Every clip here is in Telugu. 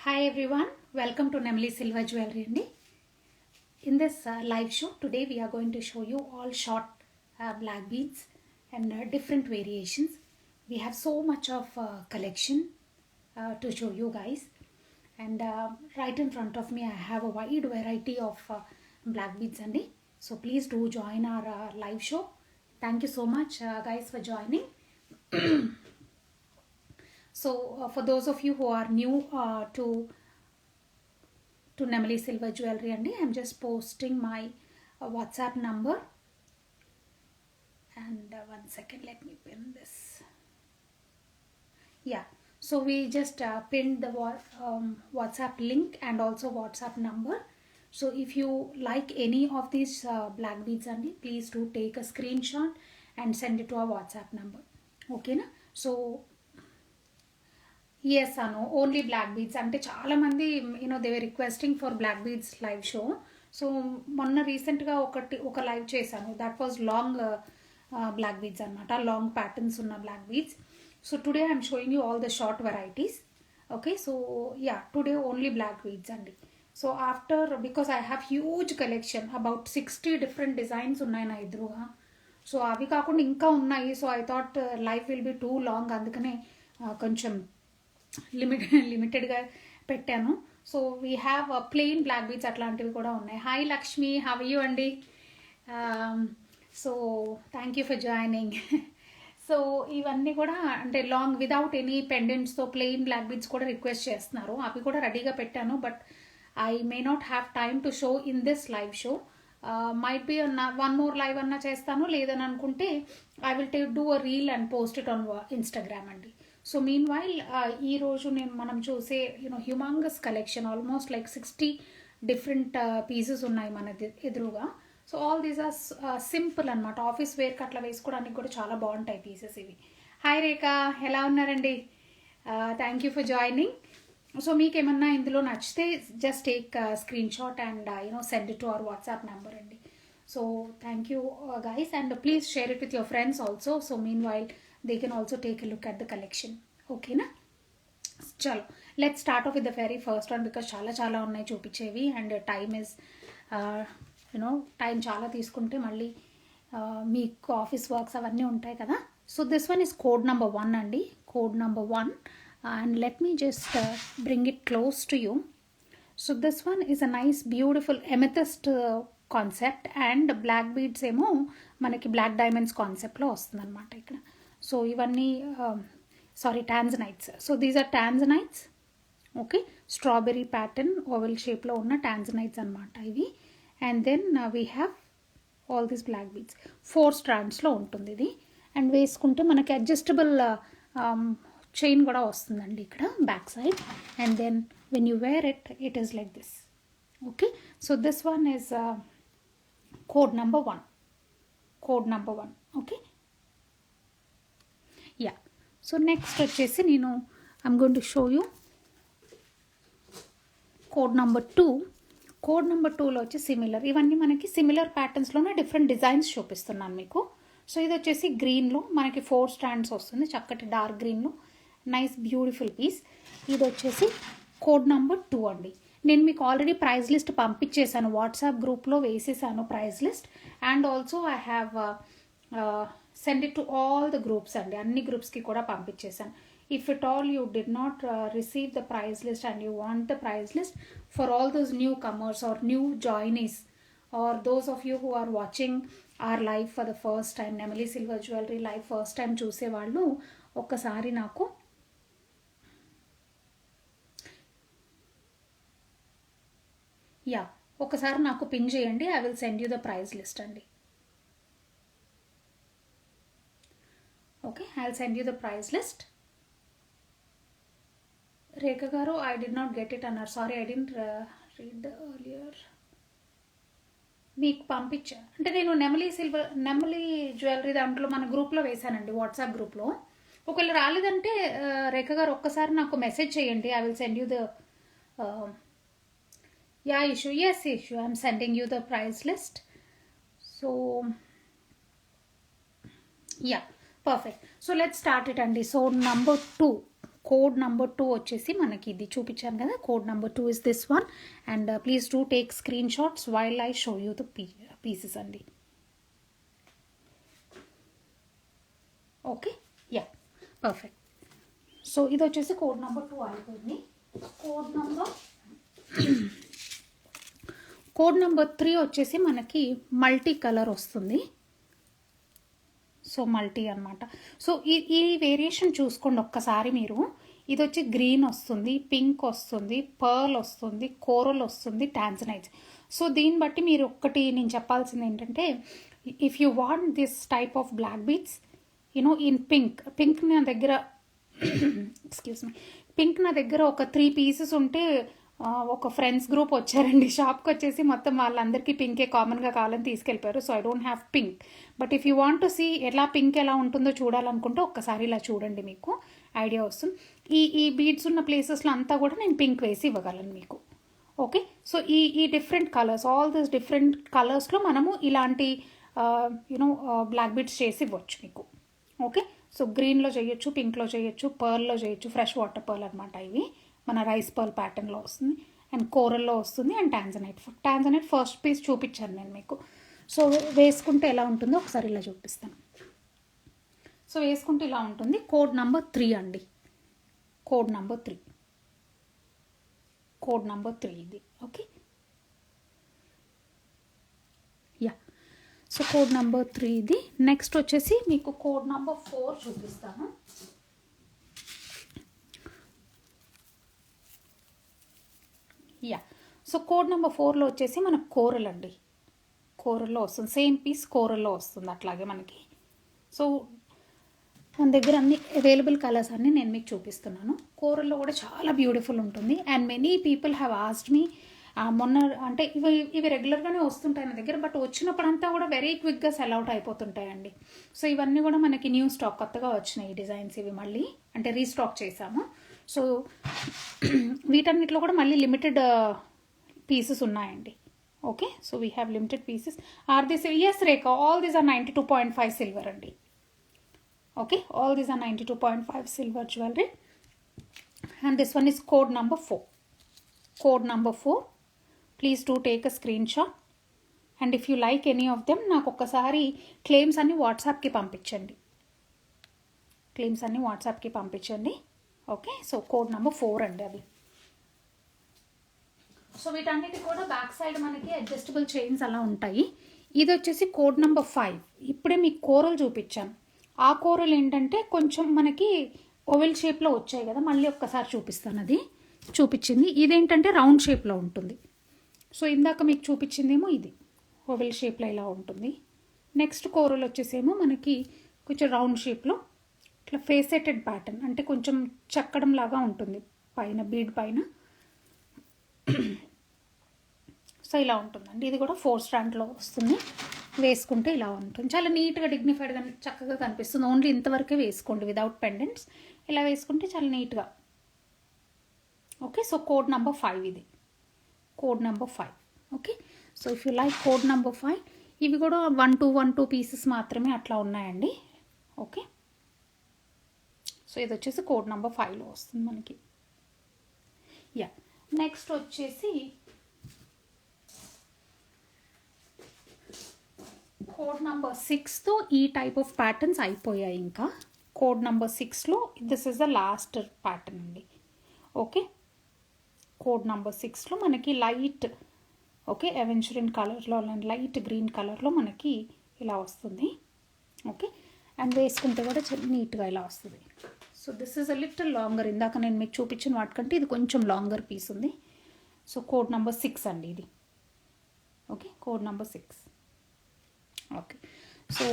Hi everyone, welcome to Nemli Silver Jewelry. In this live show today we are going to show you all short black beads and different variations. We have so much of collection to show you guys, and right in front of me I have a wide variety of black beads andi. So please do join our live show. Thank you so much guys for joining. So for those of you who are new to Nemli Silver Jewelry andi, I'm just posting my WhatsApp number, and 1 second, let me pin this. Yeah, so we just pinned the WhatsApp link and also WhatsApp number. So if you like any of these black beads andi, please do take a screenshot and send it to our WhatsApp number. Okay na? So yes, Anu, only black beads. అంటే చాలా మంది they were requesting for black beads live show. So మొన్న రీసెంట్గా ఒక లైవ్ చేశాను. That was long black beads అనమాట, లాంగ్ ప్యాటర్న్స్ ఉన్న black beads. So today I'm showing you all the short varieties. Okay, so ya, today only black beads అండి. So after, because I have huge collection, about 60 different designs ఉన్నాయి నా ఎదురుగా. సో అవి కాకుండా ఇంకా ఉన్నాయి. So I thought life will be too long, అందుకనే కొంచెం లిమిటెడ్గా పెట్టాను. So we have plain black beads అట్లాంటివి కూడా ఉన్నాయి. హాయ్ లక్ష్మి, హవ్ యూ అండి? So thank you for joining. So ఇవన్నీ కూడా అంటే లాంగ్ వితౌట్ ఎనీ పెండెంట్స్తో ప్లెయిన్ బ్లాక్ బీడ్స్ కూడా రిక్వెస్ట్ చేస్తున్నారు. అవి కూడా రెడీగా పెట్టాను, but I may not have time to show in this live show. Might be one more live అన్నా చేస్తాను, లేదని అనుకుంటే I will do a reel and post it on Instagram అండి. సో మీన్ వైల్ ఈరోజు మనం చూసే humongous collection, almost like 60 different pieces ఉన్నాయి మన ఎదురుగా. So all these are simple అనమాట, ఆఫీస్ వేర్కి అట్లా వేసుకోవడానికి కూడా చాలా బాగుంటాయి పీసెస్ ఇవి. హాయ్ రేఖ, ఎలా ఉన్నారండి? Thank you for joining. So మీకు ఏమన్నా ఇందులో నచ్చితే just take screen shot and send it to our WhatsApp number అండి. So thank you guys, and please share it with your friends also. So meanwhile they can also take a look at the collection. Okay na? Chalo, let's start off with the very first one, because చాలా ఉన్నాయి చూపించేవి, and time is time చాలా తీసుకుంటే మళ్ళీ మీకు ఆఫీస్ వర్క్స్ అవన్నీ ఉంటాయి కదా. So this one is code number 1 అండి, code number 1, and let me just bring it close to you. So this one is a nice beautiful amethyst concept, and black beads ఏమో మనకి బ్లాక్ డైమండ్స్ కాన్సెప్ట్లో వస్తుంది అనమాట ఇక్కడ. సో ఇవన్నీ tanzanites. So these are tanzanites. Okay, strawberry pattern oval షేప్లో ఉన్న టాంజనైట్స్ అనమాట ఇవి. And then we have all these black beads. 4 స్ట్రాండ్స్లో ఉంటుంది ఇది, అండ్ వేసుకుంటే మనకి అడ్జస్టబుల్ చైన్ కూడా వస్తుందండి ఇక్కడ back side. And then when you wear it, it is like this. Okay, so this one is code number 1. Code number 1. Okay. Yeah. So next వచ్చేసి I'm going to show you code number 2. Code number 2లో వచ్చి సిమిలర్, ఇవన్నీ మనకి సిమిలర్ ప్యాటర్న్స్లోనే డిఫరెంట్ డిజైన్స్ చూపిస్తున్నాను మీకు. సో ఇది వచ్చేసి గ్రీన్లో మనకి 4 స్టాండ్స్ వస్తుంది, చక్కటి డార్క్ గ్రీన్లో, నైస్ బ్యూటిఫుల్ పీస్. ఇది వచ్చేసి కోడ్ నంబర్ 2 అండి. నేను మీకు ఆల్రెడీ ప్రైస్ లిస్ట్ పంపించేశాను, వాట్సాప్ గ్రూప్లో వేసేసాను price list, and also I have send it to all the groups అండి, అన్ని గ్రూప్స్కి కూడా పంపించేశాను. If at all you did not receive the price list and you want the price list for all those new comers or new joinees or those of you who are watching or live for the first time, Nemali silver jewellery live first time చూసేవాళ్ళు ఒక్కసారి నాకు ఒకసారి నాకు పిన్ చేయండి. I will send you the price list అండి. Okay, I will send you the price list. Rekha గారు, I did not get it అన్నారు. Sorry, I didn't read earlier. మీకు పంపించా అంటే నేను నెమలి జ్యువెలరీ దాంట్లో మన గ్రూప్లో వేశానండి, వాట్సాప్ గ్రూప్లో. ఒకవేళ రాలేదంటే రేఖ గారు ఒక్కసారి నాకు మెసేజ్ చేయండి. I will send you the issue. Yes, issue. I'm sending you the price list. So yeah, perfect. So let's start it, Andy. So number 2, code number 2 వచ్చేసి మనకి ఇది చూపించాను కదా, code number 2 is this one. And please do take screen shots while I show you the pieces అండి. Okay, yeah, perfect. సో ఇది వచ్చేసి కోడ్ నెంబర్ 2 అయిపోయింది. కోడ్ నెంబర్ 3 వచ్చేసి మనకి మల్టీ కలర్ వస్తుంది. సో మల్టీ అనమాట. సో ఈ వేరియేషన్ చూసుకోండి ఒక్కసారి మీరు. ఇది వచ్చి గ్రీన్ వస్తుంది, పింక్ వస్తుంది, పర్ల్ వస్తుంది, కోరల్ వస్తుంది, టాంజనైట్. సో దీన్ని బట్టి మీరు ఒక్కటి నేను చెప్పాల్సింది ఏంటంటే, if you want this type of black beads in pink నా దగ్గర ఎక్స్క్యూజ్ మీ, పింక్ నా దగ్గర ఒక 3 పీసెస్ ఉంటే ఒక ఫ్రెండ్స్ గ్రూప్ వచ్చారండి షాప్కి వచ్చేసి, మొత్తం వాళ్ళందరికీ పింకే కామన్గా కావాలని తీసుకెళ్ళిపోయారు. So I don't have pink, but if you want to see pink ఎలా ఉంటుందో చూడాలనుకుంటే ఒక్కసారి ఇలా చూడండి, మీకు ఐడియా వస్తుంది. ఈ బీడ్స్ ఉన్న ప్లేసెస్లో అంతా కూడా నేను పింక్ వేసి ఇవ్వగలను మీకు. ఓకే, సో ఈ different colours, all this different కలర్స్లో మనము ఇలాంటి బ్లాక్ బీడ్స్ చేసి ఇవ్వచ్చు మీకు. ఓకే, సో గ్రీన్లో చేయొచ్చు, పింక్లో చేయొచ్చు, పర్ల్లో చేయొచ్చు, ఫ్రెష్ వాటర్ పర్ల్ అనమాట ఇవి, మన రైస్ పర్ల్ ప్యాటర్న్లో వస్తుంది, అండ్ కోరల్లో వస్తుంది, అండ్ టాంజనైట్ ఫస్ట్ పీస్ చూపించాను నేను మీకు. సో వేసుకుంటే ఎలా ఉంటుందో ఒకసారి ఇలా చూపిస్తాను. సో వేసుకుంటే ఇలా ఉంటుంది. కోడ్ నెంబర్ 3 అండి, కోడ్ నెంబర్ 3 ఇది. Okay, yeah. So code number 3 ఇది. నెక్స్ట్ వచ్చేసి మీకు కోడ్ నెంబర్ 4 చూపిస్తాను. యా, సో కోడ్ నెంబర్ 4లో వచ్చేసి మనకు కోరల్ అండి, కోరల్లో వస్తుంది, సేమ్ పీస్ కోరల్లో వస్తుంది అట్లాగే మనకి. సో మన దగ్గర అన్ని అవైలబుల్ కలర్స్ అన్నీ నేను మీకు చూపిస్తున్నాను. కోరల్లో కూడా చాలా బ్యూటిఫుల్ ఉంటుంది. And many people have asked మీ మొన్న, అంటే ఇవి రెగ్యులర్గానే వస్తుంటాయి నా దగ్గర, బట్ వచ్చినప్పుడంతా కూడా వెరీ క్విక్గా సెల్ అవుట్ అయిపోతుంటాయండి. సో ఇవన్నీ కూడా మనకి న్యూ స్టాక్, కొత్తగా వచ్చినాయి డిజైన్స్, ఇవి మళ్ళీ అంటే రీస్టాక్ చేసాము. సో వీటన్నిటిలో కూడా మళ్ళీ లిమిటెడ్ పీసెస్ ఉన్నాయండి. Okay, so we have limited pieces. Are this, yes Rekha, all these are 92.5 silver అండి. Okay, all these are 92.5 silver jewellery. And this one is code number 4. Code number 4, please do take a screen shot. And if you like any of them నాకు ఒక్కసారి క్లెయిమ్స్ అన్ని వాట్సాప్కి పంపించండి. ఓకే, సో కోడ్ నెంబర్ 4 అండి అది. సో వీటన్నిటి కూడా బ్యాక్ సైడ్ మనకి అడ్జస్టబుల్ చైన్స్ అలా ఉంటాయి. ఇది వచ్చేసి కోడ్ నెంబర్ 5. ఇప్పుడే మీకు కోరల్ చూపించాను. ఆ కోరల్ ఏంటంటే కొంచెం మనకి ఓవెల్ షేప్లో వచ్చాయి కదా, మళ్ళీ ఒక్కసారి చూపిస్తాను. అది చూపించింది ఇదేంటంటే రౌండ్ షేప్లో ఉంటుంది. సో ఇందాక మీకు చూపించిందేమో ఇది ఓవెల్ షేప్లో ఇలా ఉంటుంది. నెక్స్ట్ కోరల్ వచ్చేసేమో మనకి కొంచెం రౌండ్ షేప్లో ఇట్లా ఫేసెటెడ్ ప్యాటర్న్, అంటే కొంచెం చెక్కడం లాగా ఉంటుంది పైన, బీడ్ పైన. సో ఇలా ఉంటుందండి. ఇది కూడా 4 స్ట్రాండ్లో వస్తుంది. వేసుకుంటే ఇలా ఉంటుంది, చాలా నీట్గా డిగ్నిఫైడ్గా చక్కగా కనిపిస్తుంది. ఓన్లీ ఇంతవరకే వేసుకోండి వితౌట్ పెండెంట్స్. ఇలా వేసుకుంటే చాలా నీట్గా. ఓకే, సో కోడ్ నెంబర్ 5 ఇది, code number 5. Okay, so if you like code number 5, ఇవి కూడా 1 2 పీసెస్ మాత్రమే అట్లా ఉన్నాయండి. ఓకే, సో ఇది వచ్చేసి కోడ్ నెంబర్ 5లో వస్తుంది మనకి. యా, నెక్స్ట్ వచ్చేసి కోడ్ నెంబర్ 6తో ఈ టైప్ ఆఫ్ ప్యాటర్న్స్ అయిపోయాయి. ఇంకా కోడ్ నెంబర్ 6లో this is the last pattern అండి. ఓకే, కోడ్ నెంబర్ 6లో మనకి లైట్, ఓకే, అవెంచరిన్ కలర్లో, లైట్ గ్రీన్ కలర్లో మనకి ఇలా వస్తుంది. ఓకే, అండ్ వేసుకుంటే కూడా నీట్గా ఇలా వస్తుంది. So this is a little longer, ఇందాక నేను మీకు చూపించిన వాటికంటే ఇది కొంచెం లాంగర్ పీస్ ఉంది. సో కోడ్ నెంబర్ 6 అండి ఇది. Okay, code number 6. Okay, so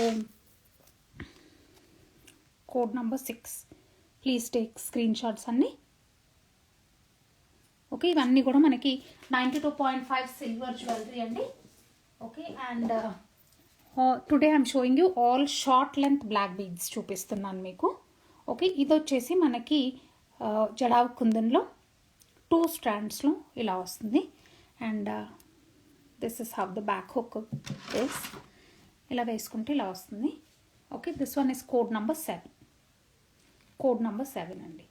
code number 6, please take screen shots అన్నీ. ఓకే, ఇవన్నీ కూడా మనకి 92.5 సిల్వర్ జ్యువెలరీ అండి. Okay, and today I'm showing you all short length black beads చూపిస్తున్నాను మీకు. ఓకే, ఇది వచ్చేసి మనకి జడావ్ కుందన్లో 2 స్ట్రాండ్స్లో ఇలా వస్తుంది. And this is how the back hook is. ఇలా వేసుకుంటే ఇలా వస్తుంది. Okay, this one is code number 7. Code number 7 అండి.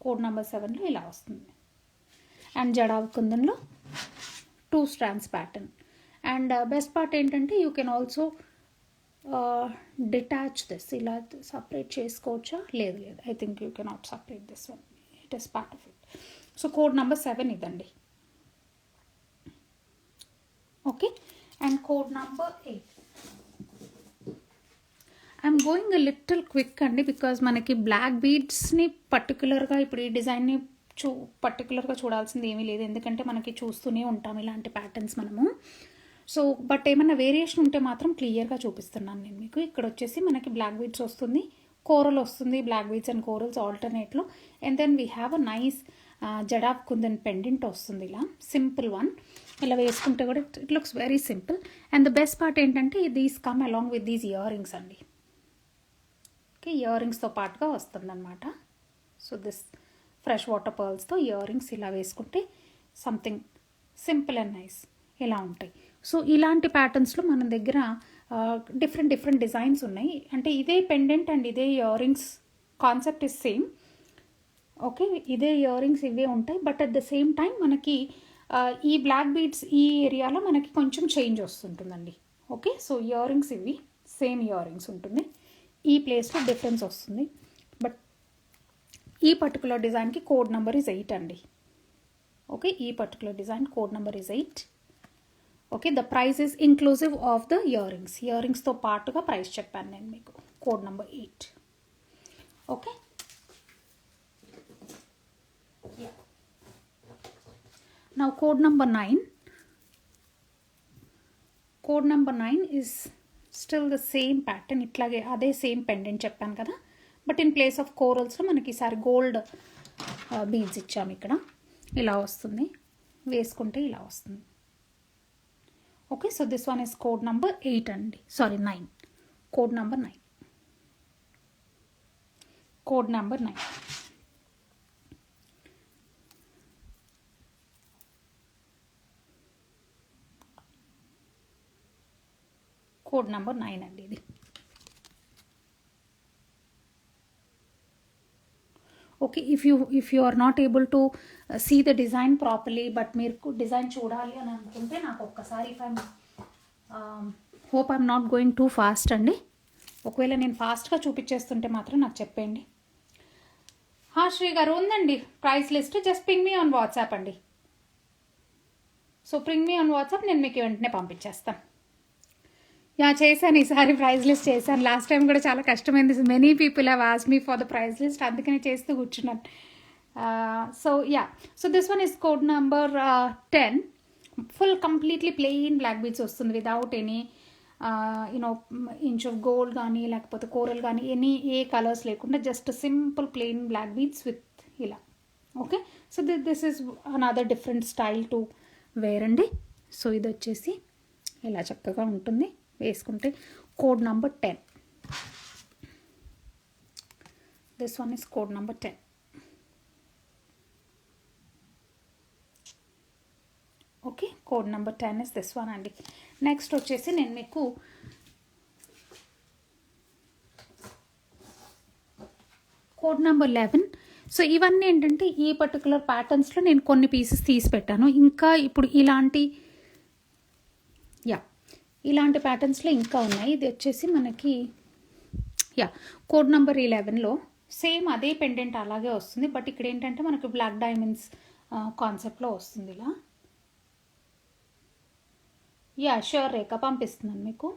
కోడ్ నెంబర్ 7లో ఇలా వస్తుంది. అండ్ జడావ్ కుందన్లో 2 strands pattern. And best part ఏంటంటే you can also detach this. ఇలా సపరేట్ చేసుకోవచ్చా? లేదు, I think you cannot separate this one, it is part of it. So code number 7 ఇదండి. Okay, and code number 8. I'm going a little quick అండి, బికాజ్ మనకి బ్లాక్ బీడ్స్ని పర్టికులర్గా ఇప్పుడు ఈ డిజైన్ని పర్టికులర్గా చూడాల్సింది ఏమీ లేదు, ఎందుకంటే మనకి చూస్తూనే ఉంటాం ఇలాంటి ప్యాటర్న్స్ మనము. సో బట్ ఏమైనా వేరియేషన్ ఉంటే మాత్రం క్లియర్గా చూపిస్తున్నాను నేను మీకు. ఇక్కడ వచ్చేసి మనకి బ్లాక్ బీడ్స్ వస్తుంది, కోరల్ వస్తుంది, బ్లాక్ బీడ్స్ అండ్ కోరల్స్ ఆల్టర్నేట్లో. And then we have a nice jadau kundan pendant వస్తుంది, ఇలా సింపుల్ వన్. ఇలా వేసుకుంటే కూడా it looks very simple. And the best part ఏంటంటే these come along with these earrings అండి. ఓకే, ఇయర్ రింగ్స్తో పాటుగా వస్తుంది అనమాట. సో దిస్ ఫ్రెష్ వాటర్ పర్ల్స్తో ఇయర్ రింగ్స్ ఇలా వేసుకుంటే సంథింగ్ సింపుల్ అండ్ నైస్ ఇలా ఉంటాయి. సో ఇలాంటి ప్యాటర్న్స్లో మన దగ్గర డిఫరెంట్ డిజైన్స్ ఉన్నాయి. అంటే ఇదే పెండెంట్ అండ్ ఇదే earrings concept is same. Okay, ఇదే ఇయర్ రింగ్స్ ఇవే ఉంటాయి, but at the same time మనకి ఈ బ్లాక్ బీడ్స్ ఈ ఏరియాలో మనకి కొంచెం చేంజ్ వస్తుంటుందండి. ఓకే, సో ఇయర్ రింగ్స్ ఇవి సేమ్ ఇయర్ రింగ్స్ ఉంటుంది, ఈ ప్లేస్లో డిఫరెన్స్ వస్తుంది. బట్ ఈ పర్టికులర్ డిజైన్కి కోడ్ నెంబర్ ఇస్ 8 అండి. ఓకే, ఈ particular design code number is 8. Okay, the price is inclusive of the earrings. ఇయర్ రింగ్స్తో పాటుగా ప్రైస్ చెప్పాను నేను మీకు. Code number 8. Okay, now code number 9. Code number 9 is still the same pattern. ఇట్లాగే అదే సేమ్ పెండెంట్ చెప్పాను కదా, బట్ ఇన్ ప్లేస్ ఆఫ్ కోరల్స్లో మనకి ఈసారి గోల్డ్ బీడ్స్ ఇచ్చాము. ఇక్కడ ఇలా వస్తుంది, వేసుకుంటే ఇలా వస్తుంది. Okay, so this one is code number 8 అండి, sorry 9. Code number 9. Code number 9. Code number 9 అండి ఇది. Okay, if you are not able to see the design properly, but మీరు డిజైన్ చూడాలి అని అనుకుంటే నాకు ఒక్కసారి hope I'm not going too fast అండి. ఒకవేళ నేను ఫాస్ట్గా చూపించేస్తుంటే మాత్రం నాకు చెప్పండి. శ్రీ గారు ఉందండి price list, just ping me on WhatsApp అండి. So ping me on WhatsApp, నేను మీకు వెంటనే పంపించేస్తాను. చేశాను, ఈసారి ప్రైజ్ లిస్ట్ చేశాను. లాస్ట్ టైం కూడా చాలా కష్టమైంది. Many people have asked me for the price list, అందుకని చేస్తూ కూర్చున్నాను. So this one is code number 10. Full completely plain black beads వస్తుంది, without any inch of gold కానీ లేకపోతే కోరల్ కానీ ఏ కలర్స్ లేకుండా just simple plain black beads with ఇలా. Okay, so this is another different style to wear అండి. సో ఇది వచ్చేసి ఇలా చక్కగా ఉంటుంది వేసుకుంటే. Code number 10. This one is code number 10. Okay, code number 10 is this one అండి. నెక్స్ట్ వచ్చేసి నేను మీకు కోడ్ నెంబర్ 11. సో ఇవన్నీ ఏంటంటే ఈ పర్టికులర్ ప్యాటర్న్స్లో నేను కొన్ని పీసెస్ తీసి పెట్టాను. ఇంకా ఇప్పుడు ఇలాంటి ప్యాటర్న్స్లో ఇంకా ఉన్నాయి. ఇది వచ్చేసి మనకి కోడ్ నెంబర్ 11లో సేమ్ అదే పెండెంట్ అలాగే వస్తుంది, బట్ ఇక్కడ ఏంటంటే మనకి బ్లాక్ డైమండ్స్ కాన్సెప్ట్లో వస్తుంది ఇలా. షూర్ రేఖ, పంపిస్తున్నాను మీకు.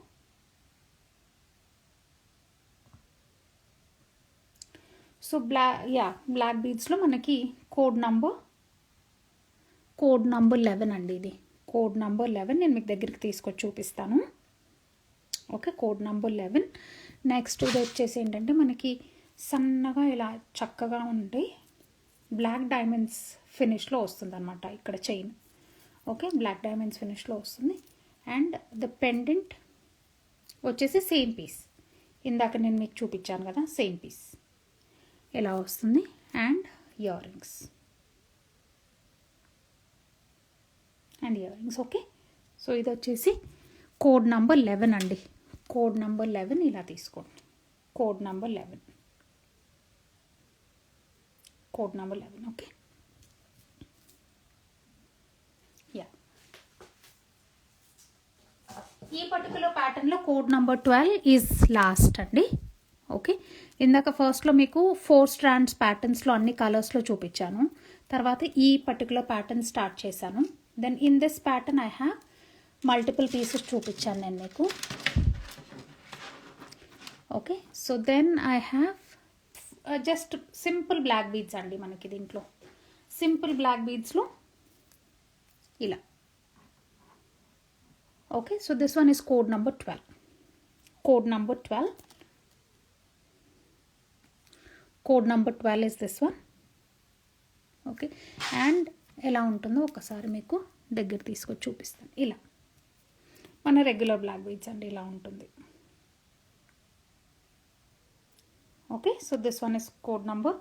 సో బ్లాక్ బీడ్స్లో మనకి కోడ్ నంబర్ 11 అండి ఇది. కోడ్ నంబర్ 11 నేను మీకు దగ్గరికి తీసుకొచ్చి చూపిస్తాను. Okay, code number 11. నెక్స్ట్ ఇది వచ్చేసి ఏంటంటే మనకి సన్నగా ఇలా చక్కగా ఉండి బ్లాక్ డైమండ్స్ ఫినిష్లో వస్తుంది అనమాట ఇక్కడ చైన్. ఓకే, బ్లాక్ డైమండ్స్ ఫినిష్లో వస్తుంది. అండ్ ద పెండెంట్ వచ్చేసి సేమ్ పీస్, ఇందాక నేను మీకు చూపించాను కదా, సేమ్ పీస్ ఇలా వస్తుంది. And ear rings okay, so ఇది వచ్చేసి కోడ్ నంబర్ 11 అండి. కోడ్ నంబర్ 11 ఇలా తీసుకోండి. Code number 11. Code number 11. Okay, yeah, ఈ పర్టికులర్ ప్యాటర్న్లో కోడ్ నెంబర్ 12 ఈజ్ లాస్ట్ అండి. ఓకే, ఇందాక ఫస్ట్లో మీకు 4 స్ట్రాండ్స్ ప్యాటర్న్స్లో అన్ని కలర్స్లో చూపించాను. తర్వాత ఈ పర్టికులర్ ప్యాటర్న్ స్టార్ట్ చేశాను. Then in this pattern I have multiple pieces చూపించాను నేను మీకు. Okay, so then I have just simple black beads అండి మనకి దీంట్లో. సింపుల్ బ్లాక్ బీడ్స్లో ఇలా. Okay, so this one is code number 12. Code number 12. Code number 12 is this one. Okay, and ఎలా ఉంటుందో ఒకసారి మీకు దగ్గర తీసుకొచ్చి చూపిస్తాను. ఇలా మన రెగ్యులర్ బ్లాక్ బీడ్స్ అండి, ఇలా ఉంటుంది. Okay, so this one is code number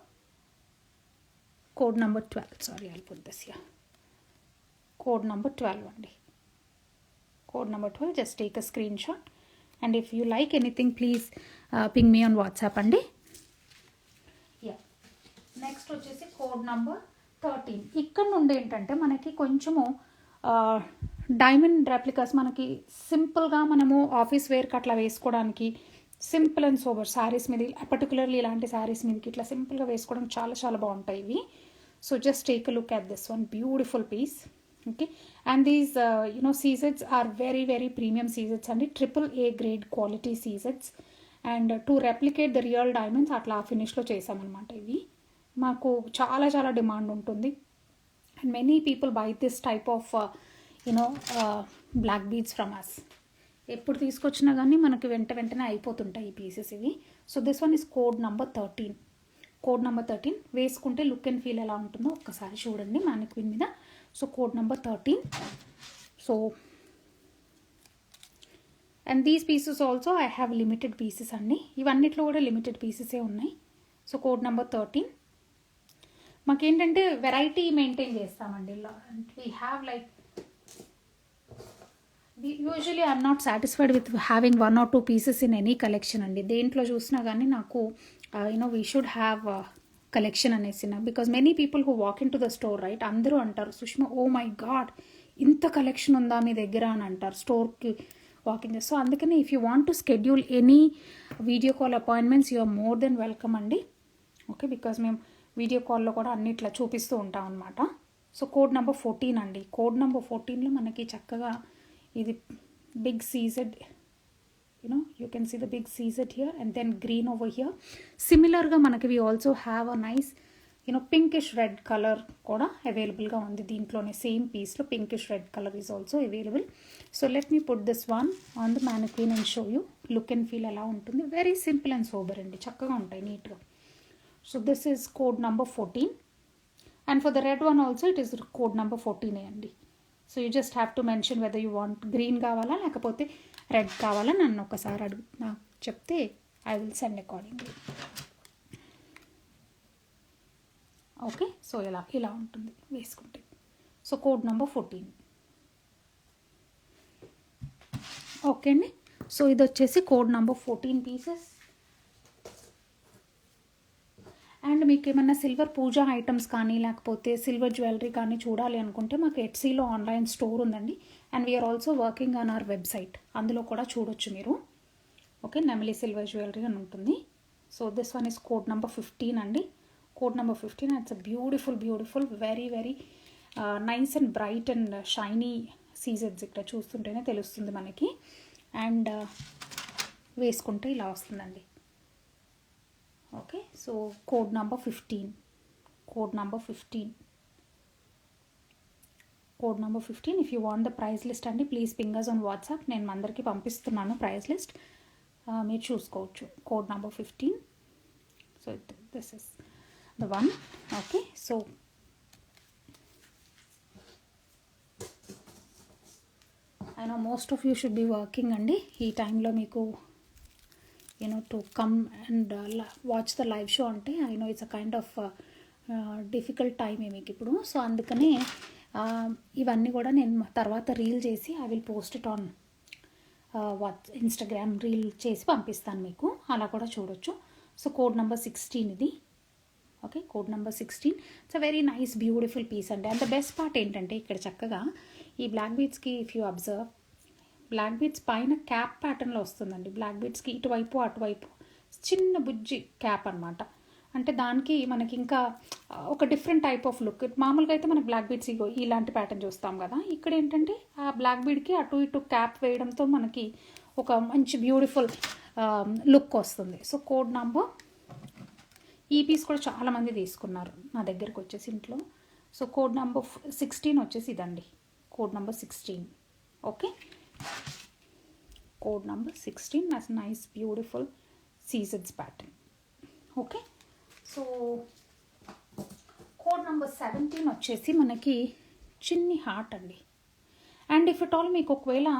12. Sorry, I'll put this here. Code number 12 అండి. Code number 12. Just take a screenshot, and if you like anything, please ping me on WhatsApp అండి. యా, నెక్స్ట్ వచ్చేసి కోడ్ నెంబర్ 13. ఇక్కడ నుండి ఏంటంటే మనకి కొంచెము డైమండ్ రెప్లికాస్ మనకి సింపుల్గా మనము ఆఫీస్ వేర్కి అట్లా వేసుకోవడానికి సింపుల్ అండ్ సోబర్ శారీస్ మీద, పర్టికులర్లీ ఇలాంటి శారీస్ మీదకి ఇట్లా సింపుల్గా వేసుకోవడానికి చాలా చాలా బాగుంటాయి ఇవి. So just take a look at this one beautiful piece. Okay, and these సీజెట్స్ are very very premium సీజెట్స్ అండి, AAA grade quality సీజెట్స్. And to replicate the real diamonds అట్లా ఫినిష్లో చేసామన్నమాట. ఇవి మాకు చాలా చాలా డిమాండ్ ఉంటుంది, and many people by this type of black beads from us. ఎప్పుడు తీసుకొచ్చినా కానీ మనకి వెంటనే అయిపోతుంటాయి ఈ పీసెస్ ఇవి. So this one is code number 13. Code number 13 వేసుకుంటే లుక్ అండ్ ఫీల్ ఎలా ఉంటుందో ఒక్కసారి చూడండి మ్యానిక్విన్ మీద. So code number 13. So and these pieces also I have limited pieces అండి, ఇవన్నిట్లో కూడా లిమిటెడ్ పీసెసే ఉన్నాయి. సో కోడ్ నెంబర్ 13 మాకేంటంటే వెరైటీ మెయింటైన్ చేస్తామండి. We have like usually I'm not satisfied with having 1 or 2 pieces in any collection అండి. దేంట్లో చూసినా కానీ నాకు వీ షుడ్ హ్యావ్ కలెక్షన్ అనేసి, because many people who walk in to the store right, అందరూ అంటారు సుష్మా ఓ మై గాడ్ ఇంత కలెక్షన్ ఉందా మీ దగ్గర అని అంటారు స్టోర్కి వాకింగ్ చేస్తే. సో అందుకని if you want to schedule any video call appointments you are more than welcome అండి. ఓకే, బికాస్ మేము వీడియో కాల్లో కూడా అన్నిట్లా చూపిస్తూ ఉంటాం అనమాట. సో కోడ్ నెంబర్ 14 అండి. కోడ్ నెంబర్ 14లో మనకి చక్కగా ఇది big size, you can see the big CZ here and then green over here. Similarగా మనకి we also have a nice pinkish red color కూడా అవైలబుల్గా ఉంది దీంట్లోనే. సేమ్ పీస్లో pinkish red color is also available. So let me put this one on the mannequin and show you look and feel ఎలా ఉంటుంది. వెరీ సింపుల్ అండ్ సోబర్ అండి, చక్కగా ఉంటాయి నీట్గా. So this is code number 14 and for the red one also it is code number 14 అండి. So you just have to mention whether you want green కావాలా లేకపోతే రెడ్ కావాలా నన్ను ఒకసారి నాకు చెప్తే I will send accordingly. Okay, so ఇలా ఉంటుంది వేసుకుంటే. So code number 14. ఓకే అండి, సో ఇది వచ్చేసి కోడ్ నెంబర్ 14 పీసెస్. అండ్ మీకు ఏమన్నా సిల్వర్ పూజా ఐటమ్స్ కానీ లేకపోతే సిల్వర్ జ్యువెలరీ కానీ చూడాలి అనుకుంటే మాకు ఎట్సీలో ఆన్లైన్ స్టోర్ ఉందండి. And we're also working on our website, అందులో కూడా చూడొచ్చు మీరు. ఓకే, నెమిలీ సిల్వర్ జ్యువెలరీ అని ఉంటుంది. So this one is code number 15 అండి. Code number 15. It's a beautiful very very nice and bright and shiny సీజెడ్స్ ఇక్కడ చూస్తుంటేనే తెలుస్తుంది మనకి. అండ్ వేసుకుంటే ఇలా వస్తుందండి. Okay, so code number 15. Code number 15. Code number 15. If you want the price list అండి please ping us on WhatsApp. నేను అందరికీ పంపిస్తున్నాను ప్రైస్ లిస్ట్, మీరు చూసుకోవచ్చు. Code number 15. So this is the one. Okay, so I know most of you should be working అండి. ఈ టైంలో మీకు to come and watch the live show అంటే I know it's a kind of difficult time మీకు ఇప్పుడు. సో అందుకనే ఇవన్నీ కూడా నేను తర్వాత రీల్ చేసి I will post it on Instagram reel చేసి పంపిస్తాను మీకు, అలా కూడా చూడొచ్చు. సో కోడ్ నెంబర్ 16 ఇది. Okay, code number 16. It's a very nice beautiful piece అండి. అండ్ ద బెస్ట్ పార్ట్ ఏంటంటే ఇక్కడ చక్కగా ఈ బ్లాక్ బీడ్స్కి if you observe, black beads పైన క్యాప్ ప్యాటర్న్లో వస్తుందండి. బ్లాక్ బీడ్స్కి ఇటువైపు అటువైపు చిన్న బుజ్జి క్యాప్ అనమాట. అంటే దానికి మనకి ఇంకా ఒక డిఫరెంట్ టైప్ ఆఫ్ లుక్. మామూలుగా అయితే మనకి బ్లాక్ బీడ్స్ ఇలాంటి ప్యాటర్న్ చూస్తాం కదా, ఇక్కడ ఏంటంటే ఆ బ్లాక్ బీడ్కి అటు ఇటు క్యాప్ వేయడంతో మనకి ఒక మంచి బ్యూటిఫుల్ లుక్ వస్తుంది. సో కోడ్ నంబర్, ఈ పీస్ కూడా చాలామంది తీసుకున్నారు నా దగ్గరకు వచ్చేసి ఇంట్లో. సో కోడ్ నంబర్ 16 వచ్చేసి ఇదండి, code number 16. Okay, code number 16 that's nice beautiful seasons pattern. Okay, so code number 17 వచ్చేసి మనకి చిన్ని హార్ట్ అండి. అండ్ ఇఫ్ ఇట్ ఆల్ మీకు ఒకవేళ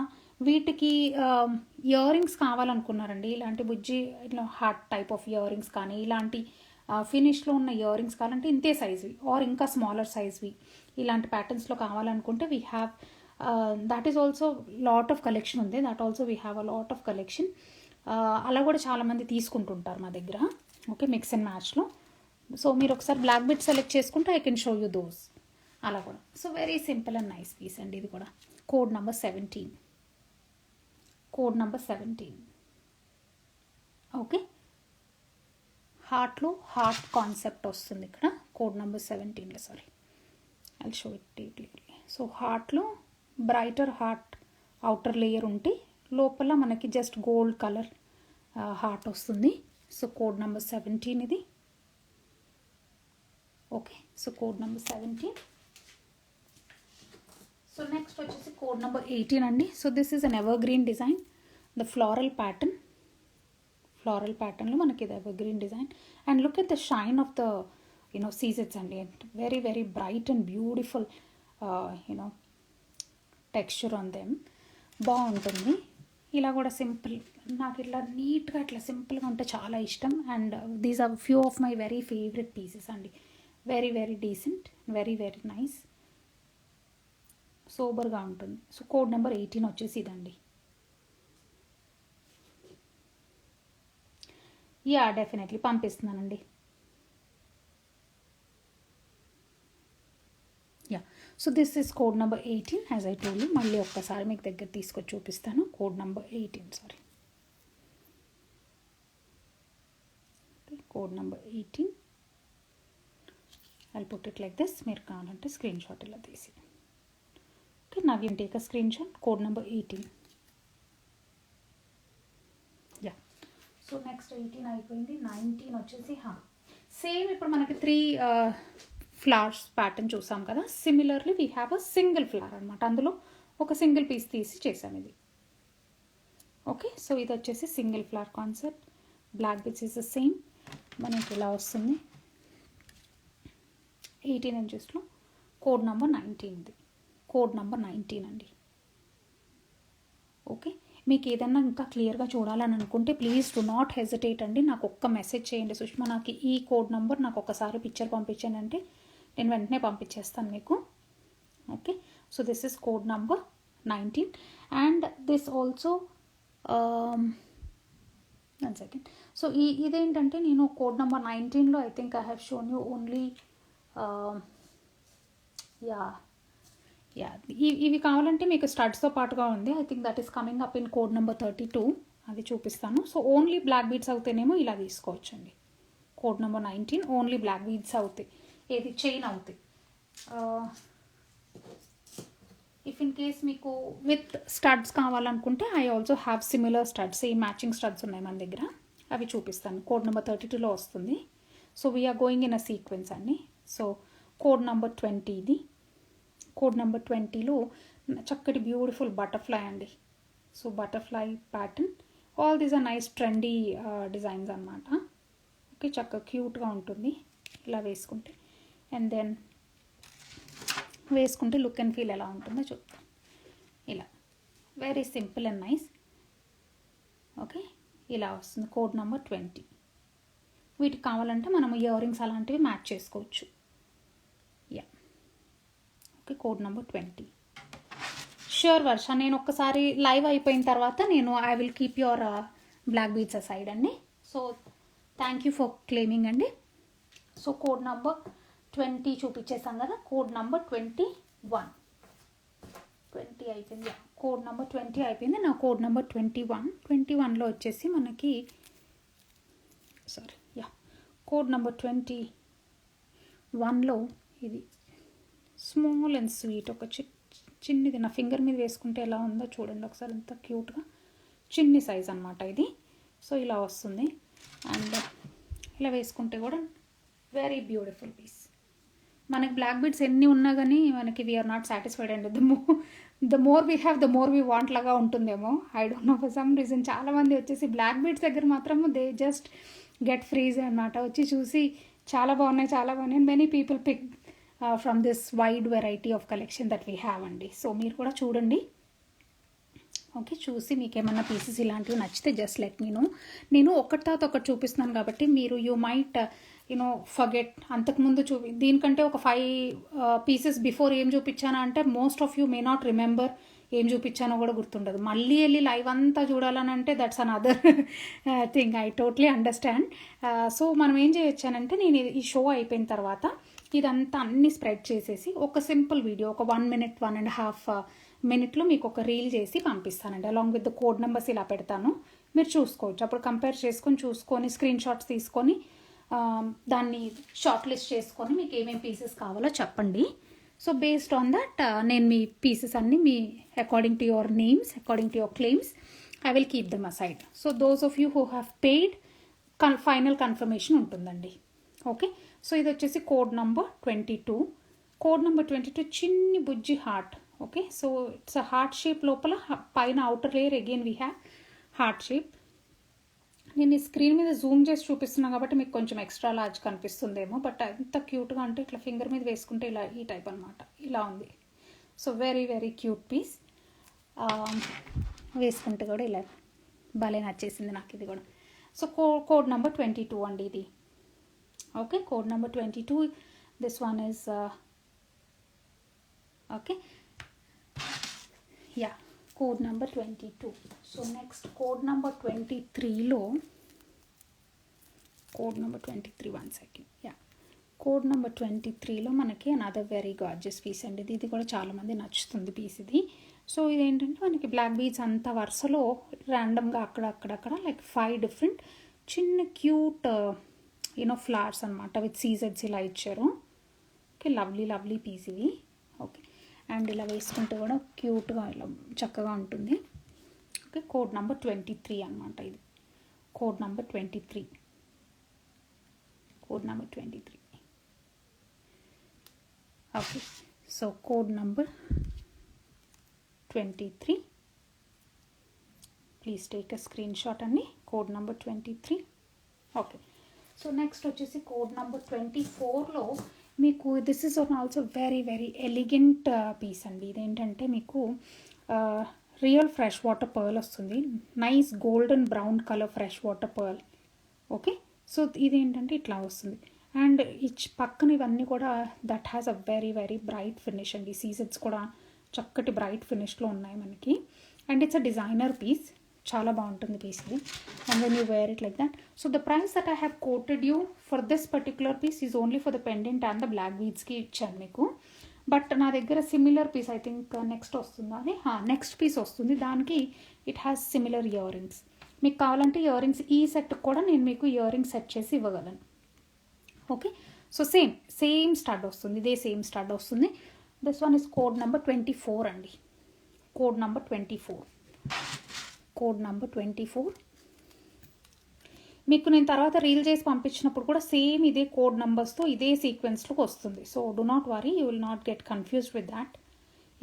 వీటికి ఇయర్ రింగ్స్ కావాలనుకున్నారండి, ఇలాంటి బుజ్జి ఇట్లా heart type of ear rings కానీ ఇలాంటి ఫినిష్లో ఉన్న ఇయర్ రింగ్స్ కావాలంటే ఇంతే సైజ్వి ఆర్ ఇంకా స్మాలర్ సైజ్వి ఇలాంటి ప్యాటర్న్స్లో కావాలనుకుంటే we have that is also lot of collection ఉంది. That also we have a lot of collection. అలా కూడా చాలామంది తీసుకుంటుంటారు మా దగ్గర. ఓకే, మిక్స్ అండ్ మ్యాచ్లో. సో మీరు ఒకసారి బ్లాక్ బీడ్ సెలెక్ట్ చేసుకుంటే I can show you those. అలా కూడా. So very simple and nice piece అండి ఇది కూడా. Code number 17, code number 17. Okay, హార్ట్లో హార్ట్ కాన్సెప్ట్ వస్తుంది ఇక్కడ కోడ్ నెంబర్ 17లో. Sorry, I show it clearly. So హార్ట్లో బ్రైటర్ హార్ట్ అవుటర్ లేయర్ ఉంటే లోపల మనకి జస్ట్ గోల్డ్ కలర్ హార్ట్ వస్తుంది. సో కోడ్ నెంబర్ 17 ఇది. Okay, so code number 17. So next వచ్చేసి కోడ్ నెంబర్ 18 అండి. So this is an evergreen design, the floral pattern. Floral ప్యాటర్న్లో మనకి ఇది evergreen design. And look at the shine of the సీజెట్స్ అండి. Very very bright and beautiful texture on them. బాగుంటుంది. ఇలా కూడా సింపుల్, నాకు ఇట్లా నీట్గా ఇట్లా సింపుల్గా ఉంటే చాలా ఇష్టం. And these are few of my very favourite pieces అండి. Very very decent, very very nice, సోబర్గా ఉంటుంది. సో కోడ్ నెంబర్ 18 వచ్చేసి ఇదండి. యా, డెఫినెట్లీ పంపిస్తున్నానండి. Yeah, so this is code number 18 as I told you. మళ్ళీ ఒక్కసారి మీకు దగ్గర తీసుకొచ్చి చూపిస్తాను. Code number 18, sorry, code number 18. I put it like this. మీరు కావాలంటే స్క్రీన్ షాట్ ఇలా తీసి. Okay, now you take a screen shot. Code number 18. Yeah, so next 18 అయిపోయింది. 19 వచ్చేసి సేమ్ ఇప్పుడు మనకి 3 ఫ్లవర్స్ ప్యాటర్న్ చూసాం కదా. Similarly we have a single flower అనమాట. అందులో ఒక సింగిల్ పీస్ తీసి చేసాం ఇది. ఓకే, సో ఇది వచ్చేసి single flower concept. Black beads is the same. మనకి ఇలా వస్తుంది 18 ఇంచెస్లో. కోడ్ నెంబర్ 19 ఇది. కోడ్ నెంబర్ 19 అండి. ఓకే, మీకు ఏదన్నా ఇంకా క్లియర్గా చూడాలని అనుకుంటే ప్లీజ్ డు నాట్ హెజిటేట్ అండి. నాకు ఒక్క మెసేజ్ చేయండి, సుష్మా నాకు ఈ కోడ్ నెంబర్ నాకు ఒకసారి పిక్చర్ పంపించండి అంటే నేను వెంటనే పంపించేస్తాను మీకు. Okay, so this is code number 19. And this also 1 second. So ఇదేంటంటే నేను కోడ్ నెంబర్ 19లో I think I have shown you only ఇవి కావాలంటే మీకు స్టడ్స్తో పాటుగా ఉంది. I think that is coming up in code number 32. అది చూపిస్తాను. సో ఓన్లీ బ్లాక్ బీడ్స్ అవుతాయేనేమో ఇలా తీసుకోవచ్చండి. Code number 19 only black beads అవుతాయి, ఏది చైన్ అవుతాయి. ఇఫ్ ఇన్ కేస్ మీకు విత్ స్టడ్స్ కావాలనుకుంటే I also have similar studs, ఈ మ్యాచింగ్ స్టడ్స్ ఉన్నాయి మన దగ్గర, అవి చూపిస్తాను. కోడ్ నెంబర్ 32లో వస్తుంది. So we are going in a sequence అండి. సో కోడ్ నెంబర్ 20 ఇది. కోడ్ నెంబర్ 20లో చక్కటి బ్యూటిఫుల్ బటర్ఫ్లై అండి. So butterfly pattern. All these are nice trendy designs అనమాట. ఓకే, చక్కగా క్యూట్గా ఉంటుంది ఇలా వేసుకుంటే. అండ్ దెన్ వేసుకుంటే లుక్ అండ్ ఫీల్ ఎలా ఉంటుందో చూద్దాం. ఇలా very simple and nice. Okay, ఇలా వస్తుంది కోడ్ నెంబర్ 20. వీటికి కావాలంటే మనం ఇయర్ రింగ్స్ అలాంటివి మ్యాచ్ చేసుకోవచ్చు. Yeah, okay, code number 20. Sure Varsha, నేను ఒక్కసారి లైవ్ అయిపోయిన తర్వాత నేను I will keep your black beads aside అండి. So thank you for claiming అండి. సో కోడ్ నెంబర్ 20 చూపించేసాం కదా, కోడ్ నెంబర్ 21 అయిపోయింది. కోడ్ నెంబర్ 20 అయిపోయింది. నా కోడ్ నెంబర్ 21లో వచ్చేసి మనకి కోడ్ నెంబర్ 21లో ఇది స్మాల్ అండ్ స్వీట్ ఒక చిన్నది, నా ఫింగర్ మీద వేసుకుంటే ఎలా ఉందో చూడండి ఒకసారి, ఎంత క్యూట్గా చిన్ని సైజ్ అనమాట ఇది. సో ఇలా వస్తుంది, అండ్ ఇలా వేసుకుంటే కూడా వెరీ బ్యూటిఫుల్ పీస్. మనకి బ్లాక్ బీడ్స్ ఎన్ని ఉన్నా కానీ మనకి వీఆర్ నాట్ సాటిస్ఫైడ్ అండి. The more we have the more we want లాగా ఉంటుందేమో, I don't know for some reason. చాలామంది వచ్చేసి బ్లాక్ బీడ్స్ దగ్గర మాత్రము దే జస్ట్ గెట్ ఫ్రీజ్ అనమాట, వచ్చి చూసి చాలా బాగున్నాయి. Many people pick from this wide variety of collection that we have అండి. సో మీరు కూడా చూడండి, ఓకే, చూసి మీకు ఏమన్నా పీసెస్ ఇలాంటివి నచ్చితే జస్ట్ లెట్ మీ నో. నేను ఒకటి తర్వాత ఒకటి చూపిస్తున్నాను కాబట్టి మీరు యూ మైట్ ఫర్గెట్. అంతకుముందు దీనికంటే ఒక 5 పీసెస్ బిఫోర్ ఏం చూపించాను అంటే most of you may not remember ఏం చూపించానో కూడా గుర్తుండదు. మళ్ళీ వెళ్ళి లైవ్ అంతా చూడాలని అంటే that's an other thing. I totally understand. So మనం ఏం చేయొచ్చానంటే, నేను ఈ షో అయిపోయిన తర్వాత ఇదంతా అన్ని స్ప్రెడ్ చేసేసి ఒక సింపుల్ వీడియో, ఒక 1 minute 1.5 minute మీకు ఒక రీల్ చేసి పంపిస్తానండి. Along with the code numbers ఇలా పెడతాను, మీరు చూసుకోవచ్చు. అప్పుడు కంపేర్ చూసుకొని స్క్రీన్ షాట్స్ తీసుకొని దాన్ని షార్ట్ లిస్ట్ చేసుకొని మీకు ఏమేమి పీసెస్ కావాలో చెప్పండి. సో బేస్డ్ ఆన్ దట్ నేను మీ పీసెస్ అన్ని మీ according to your names, according to your claims, I will keep them aside. So those of you who have paid final confirmation ఉంటుందండి. ఓకే, సో ఇది వచ్చేసి కోడ్ నెంబర్ 22. కోడ్ నెంబర్ 22 చిన్ని బుజ్జి heart. Okay, so it's a heart shape, లోపల పైన outer layer again we have heart shape. నేను ఈ స్క్రీన్ మీద జూమ్ చేసి చూపిస్తున్నాను కాబట్టి మీకు కొంచెం ఎక్స్ట్రా లార్జ్ కనిపిస్తుందేమో, బట్ ఎంత క్యూట్గా అంటే ఇట్లా ఫింగర్ మీద వేసుకుంటే ఇలా ఈ టైప్ అనమాట, ఇలా ఉంది. So very very cute piece. వేసుకుంటే కూడా ఇలా భలే నచ్చేసింది నాకు ఇది కూడా. సో కోడ్ నెంబర్ 22 అండి ఇది. Okay, code number 22. This one is okay, yeah, code number 22. So next code number 23లో, code number 23 1 second, yeah, code number 23లో మనకి అనదర్ వెరీ గార్జియస్ పీస్ అండి. ఇది కూడా చాలామంది నచ్చుతుంది పీస్ ఇది. సో ఇదేంటంటే మనకి బ్లాక్ బీడ్స్ అంతా వరుసలో ర్యాండమ్గా అక్కడక్కడ లైక్ 5 డిఫరెంట్ చిన్న క్యూట్ ఫ్లవర్స్ అనమాట విత్ సీజెడ్స్ ఇలా ఇచ్చారు. ఓకే, లవ్లీ పీస్ ఇది. ఓకే, అండ్ ఇలా వేసుకుంటే కూడా క్యూట్గా ఇలా చక్కగా ఉంటుంది. ఓకే, కోడ్ నెంబర్ 23 అనమాట ఇది. Code number 23. Okay, so code number 23. Please take a screen shot అండి. Code number 23. Okay, so next వచ్చేసి కోడ్ నెంబర్ 24లో మీకు this is also very very elegant piece అండి. ఇదేంటంటే మీకు రియల్ ఫ్రెష్ వాటర్ పర్ల్ వస్తుంది, nice golden brown colour fresh water pearl. Okay, so ఇదేంటంటే ఇట్లా వస్తుంది, అండ్ పక్కన ఇవన్నీ కూడా that has a very very bright finish అండి. సీజెడ్స్ కూడా చక్కటి బ్రైట్ ఫినిష్లో ఉన్నాయి మనకి, and it's a designer piece. చాలా బాగుంటుంది పీస్ ఇది, and when you wear it like that. So the price that I have quoted you for this particular piece is only for the pendant and the black బీడ్స్కి ఇచ్చాను మీకు. బట్ నా దగ్గర similar piece I think next వస్తుంది, అది నెక్స్ట్ పీస్ వస్తుంది, దానికి it has similar earrings. మీకు కావాలంటే ఇయర్ రింగ్స్ ఈ సెట్ కూడా నేను మీకు ఇయర్ రింగ్స్ సెట్ చేసి ఇవ్వగలను. ఓకే, సో సేమ్ స్టడ్ వస్తుంది, ఇదే సేమ్ స్టడ్ వస్తుంది. This one is code number 24 అండి. Code number 24. కోడ్ నెంబర్ 24 మీకు నేను తర్వాత రీల్ చేసి పంపించినప్పుడు కూడా సేమ్ ఇదే కోడ్ నెంబర్స్తో ఇదే సీక్వెన్స్లోకి వస్తుంది. So do not worry, you will not get confused with that.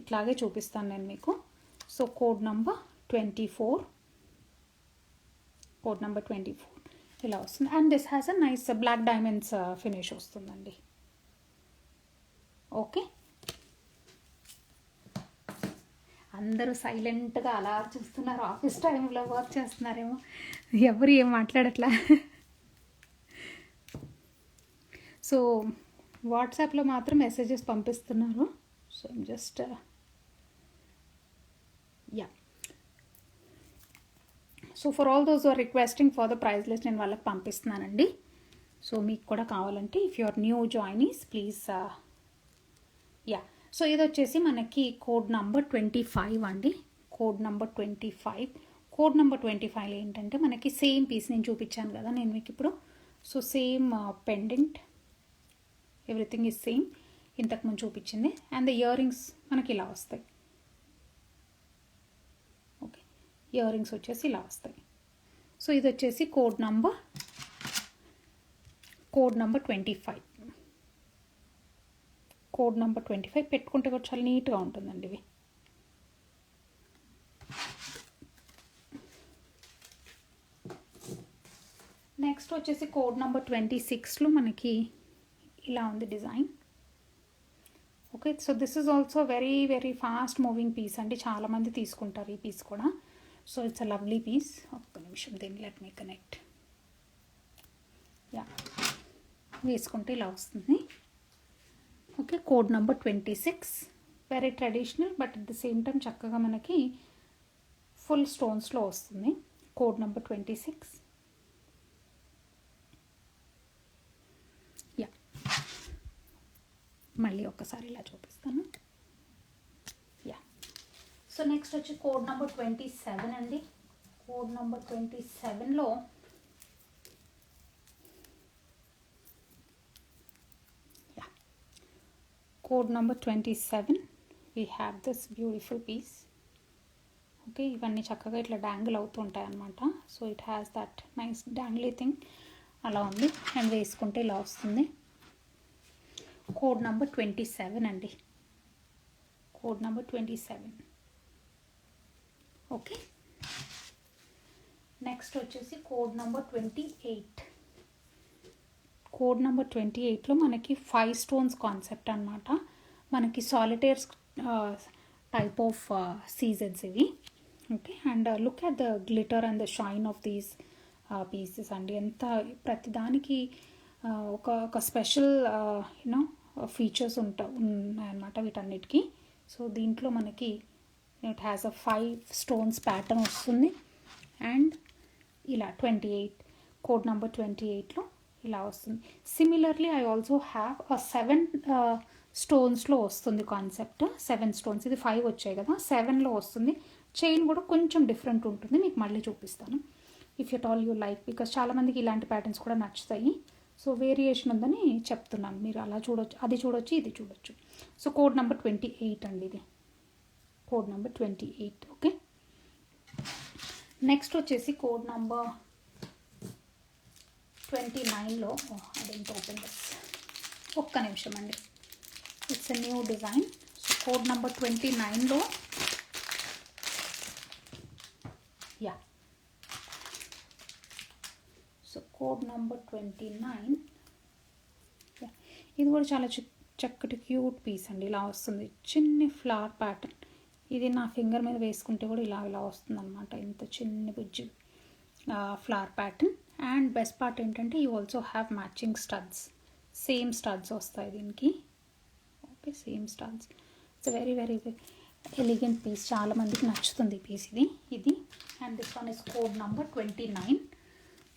ఇట్లాగే చూపిస్తాను నేను మీకు. So code number 24. Code number 24 ఇలా వస్తుంది, and this has a nice black diamonds finish వస్తుందండి. ఓకే, అందరూ సైలెంట్గా అలా చూస్తున్నారు, ఆఫీస్ టైంలో వర్క్ చేస్తున్నారేమో, ఎవరు ఏం మాట్లాడట్లా. సో వాట్సాప్లో మాత్రం మెసేజెస్ పంపిస్తున్నారు. So I'm just yeah. So for all those are requesting for the price list నేను వాళ్ళకి పంపిస్తున్నానండి. సో మీకు కూడా కావాలంటే if you are new joinees please yeah. So ఇది వచ్చేసి మనకి కోడ్ నంబర్ 25 అండి. Code number 25. కోడ్ నంబర్ 25 ఏంటంటే మనకి సేమ్ పీస్ నేను చూపించాను కదా నేను మీకు ఇప్పుడు. So same pendant, everything is same ఇంతకుముందు చూపించింది. అండ్ ద ఇయర్ రింగ్స్ మనకి ఇలా వస్తాయి. ఓకే, ఇయర్ రింగ్స్ వచ్చేసి ఇలా వస్తాయి. సో ఇది వచ్చేసి కోడ్ నంబర్ 25. కోడ్ నంబర్ 25 పెట్టుకుంటే కూడా చాలా నీట్గా ఉంటుందండి ఇవి. నెక్స్ట్ వచ్చేసి కోడ్ నంబర్ 26లో మనకి ఇలా ఉంది design. Okay, so this is also very very fast moving piece అండి. చాలామంది తీసుకుంటారు ఈ పీస్ కూడా. So it's a lovely piece. ఒక్క నిమిషం, దీన్ని లెట్ మీ కనెక్ట్. యా, వేసుకుంటే ఇలా వస్తుంది. Okay, code number 26. Very traditional but at the same time చక్కగా మనకి ఫుల్ స్టోన్స్లో వస్తుంది. Code number 26. యా, మళ్ళీ ఒక్కసారి ఇలా చూపిస్తాను. యా, సో నెక్స్ట్ వచ్చి కోడ్ నంబర్ 27 అండి. కోడ్ నంబర్ 27లో code number 27 we have this beautiful piece. Okay, ఇవన్నీ చక్కగా ఇట్లా డాంగిల్ అవుతూ ఉంటాయి అన్నమాట. So it has that nice dangly thing అలా ఉంది. అండ్ వేసుకుంటే ఇలా వస్తుంది. కోడ్ నంబర్ 27 అండి. Code number 27. ఓకే, నెక్స్ట్ వచ్చేసి కోడ్ నంబర్ 28. కోడ్ నెంబర్ 28లో మనకి 5 స్టోన్స్ కాన్సెప్ట్ అనమాట. మనకి సాలిటైర్స్ టైప్ ఆఫ్ సీజన్స్ ఇవి. Okay, and look at the glitter and the shine of these pieces అండి. ఎంత ప్రతిదానికి ఒక స్పెషల్ యూనో ఫీచర్స్ ఉన్నాయన్నమాట వీటన్నిటికీ. సో దీంట్లో మనకి it has a 5 stones pattern వస్తుంది. అండ్ ఇలా 28 కోడ్ నెంబర్ 28లో ఇలా వస్తుంది. సిమిలర్లీ ఐ ఆల్సో హ్యావ్ 7 స్టోన్స్లో వస్తుంది కాన్సెప్ట్. 7 స్టోన్స్, ఇది 5 వచ్చాయి కదా, 7లో వస్తుంది. చైన్ కూడా కొంచెం డిఫరెంట్ ఉంటుంది, మీకు మళ్ళీ చూపిస్తాను if at all you like, because చాలామందికి ఇలాంటి ప్యాటర్న్స్ కూడా నచ్చుతాయి. సో వేరియేషన్ ఉందని చెప్తున్నాను, మీరు అలా చూడొచ్చు, అది చూడొచ్చు, ఇది చూడొచ్చు. సో కోడ్ నెంబర్ 28 అండి ఇది. Code number 28. ఓకే, నెక్స్ట్ వచ్చేసి కోడ్ నెంబర్ 29లో అదేంటి ఓపెన్ దిస్, ఒక్క నిమిషం అండి, it's a new design. So code number 29లో యా, సో కోడ్ నెంబర్ 29 ఇది కూడా చాలా చక్కటి క్యూట్ పీస్ అండి. ఇలా వస్తుంది చిన్ని ఫ్లవర్ ప్యాటర్న్. ఇది నా ఫింగర్ మీద వేసుకుంటే కూడా ఇలా వస్తుంది అనమాట, ఇంత చిన్న బుజ్జి flower pattern. And best part ఏంటంటే you also have matching studs, same studs వస్తాయి దీనికి. Okay, same studs. It's very very elegant piece, చాలామందికి నచ్చుతుంది ఈ పీస్ ఇది. And this one is code number 29.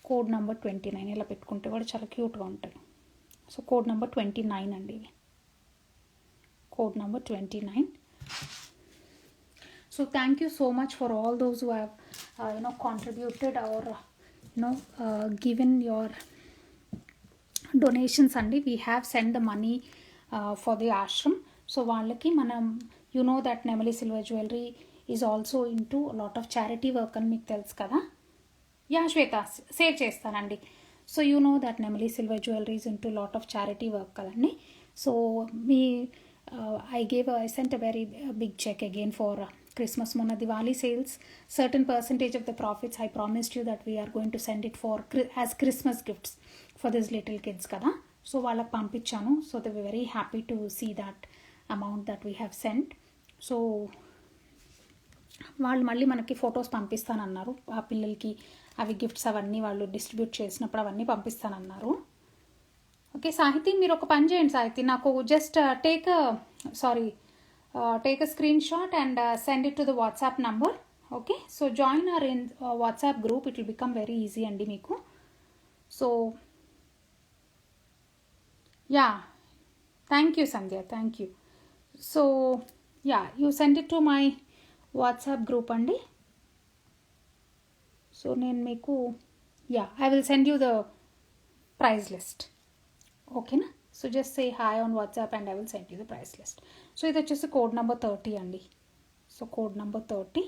Code number 29 ఇలా పెట్టుకుంటే కూడా చాలా క్యూట్గా ఉంటాయి. సో కోడ్ నెంబర్ 29 అండి ఇవి. Code number 29. So thank you so much for all those who have contributed or given your donations andi. We have sent the money for the ashram. So వాళ్ళకి మనం that Nemali Silver Jewelry is also into a lot of charity work అని మీకు తెలుసు కదా. యా శ్వేత సేవ్ చేస్తానండి. So that Nemali Silver Jewelry is into lot of charity work కదండి. So I sent a very big check again for Christmas Mona Diwali sales. Certain percentage of the profits I promised you that we are going to send it for as Christmas gifts for these little kids kada. So వాళ్ళకి పంపించాను. So they were very happy to see that amount that we have sent. So వాళ్ళు మళ్ళీ మనకి ఫొటోస్ పంపిస్తానన్నారు ఆ పిల్లలకి, అవి గిఫ్ట్స్ అవన్నీ వాళ్ళు డిస్ట్రిబ్యూట్ చేసినప్పుడు అవన్నీ పంపిస్తానన్నారు. ఓకే సాహితి, మీరు ఒక పని చేయండి సాహితి, నాకు just take a screenshot and send it to the WhatsApp number. Okay, so join our in WhatsApp group, it will become very easy andi meeku. So Yeah, thank you Sandhya, thank you. So yeah, you send it to my WhatsApp group అండి. సో నేను మీకు I will send you the price list. ఓకేనా? So just say hi on WhatsApp and I will send you the price list. So ఇది వచ్చేసి కోడ్ నెంబర్ 30 అండి. So code number 30.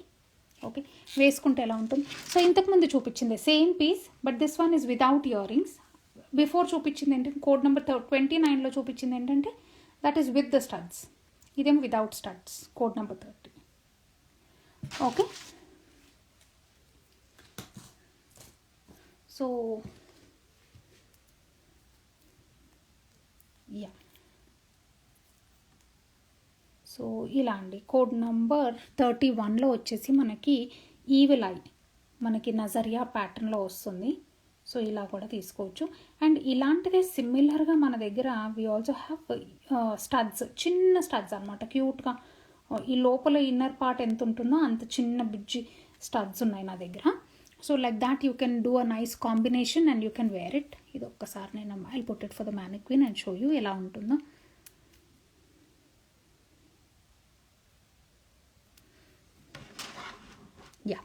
ఓకే, వేసుకుంటే ఎలా ఉంటుంది? సో ఇంతకుముందు చూపించింది same piece, but this one is without earrings. Before చూపించింది ఏంటంటే కోడ్ నెంబర్ 29లో చూపించింది ఏంటంటే that is with the studs. ఇదేమో without studs, code number 30. Okay, so yeah, so ఇలా అండి. కోడ్ నంబర్ 31లో వచ్చేసి మనకి ఈవిల్ ఐ, మనకి నజరియా ప్యాటర్న్లో వస్తుంది. సో ఇలా కూడా తీసుకోవచ్చు. అండ్ ఇలాంటిదే సిమిలర్గా మన దగ్గర వి ఆల్సో హ్యావ్ స్టడ్స్, చిన్న స్టడ్స్ అనమాట, క్యూట్గా. ఈ లోపల ఇన్నర్ పార్ట్ ఎంత ఉంటుందో అంత చిన్న బుజ్జి స్టడ్స్ ఉన్నాయి నా దగ్గర. So like that you can do a nice combination and you can wear it. ఇది ఒక్కసారి నేను I put it for the mannequin and show you ఎలా ఉంటుందో. యా,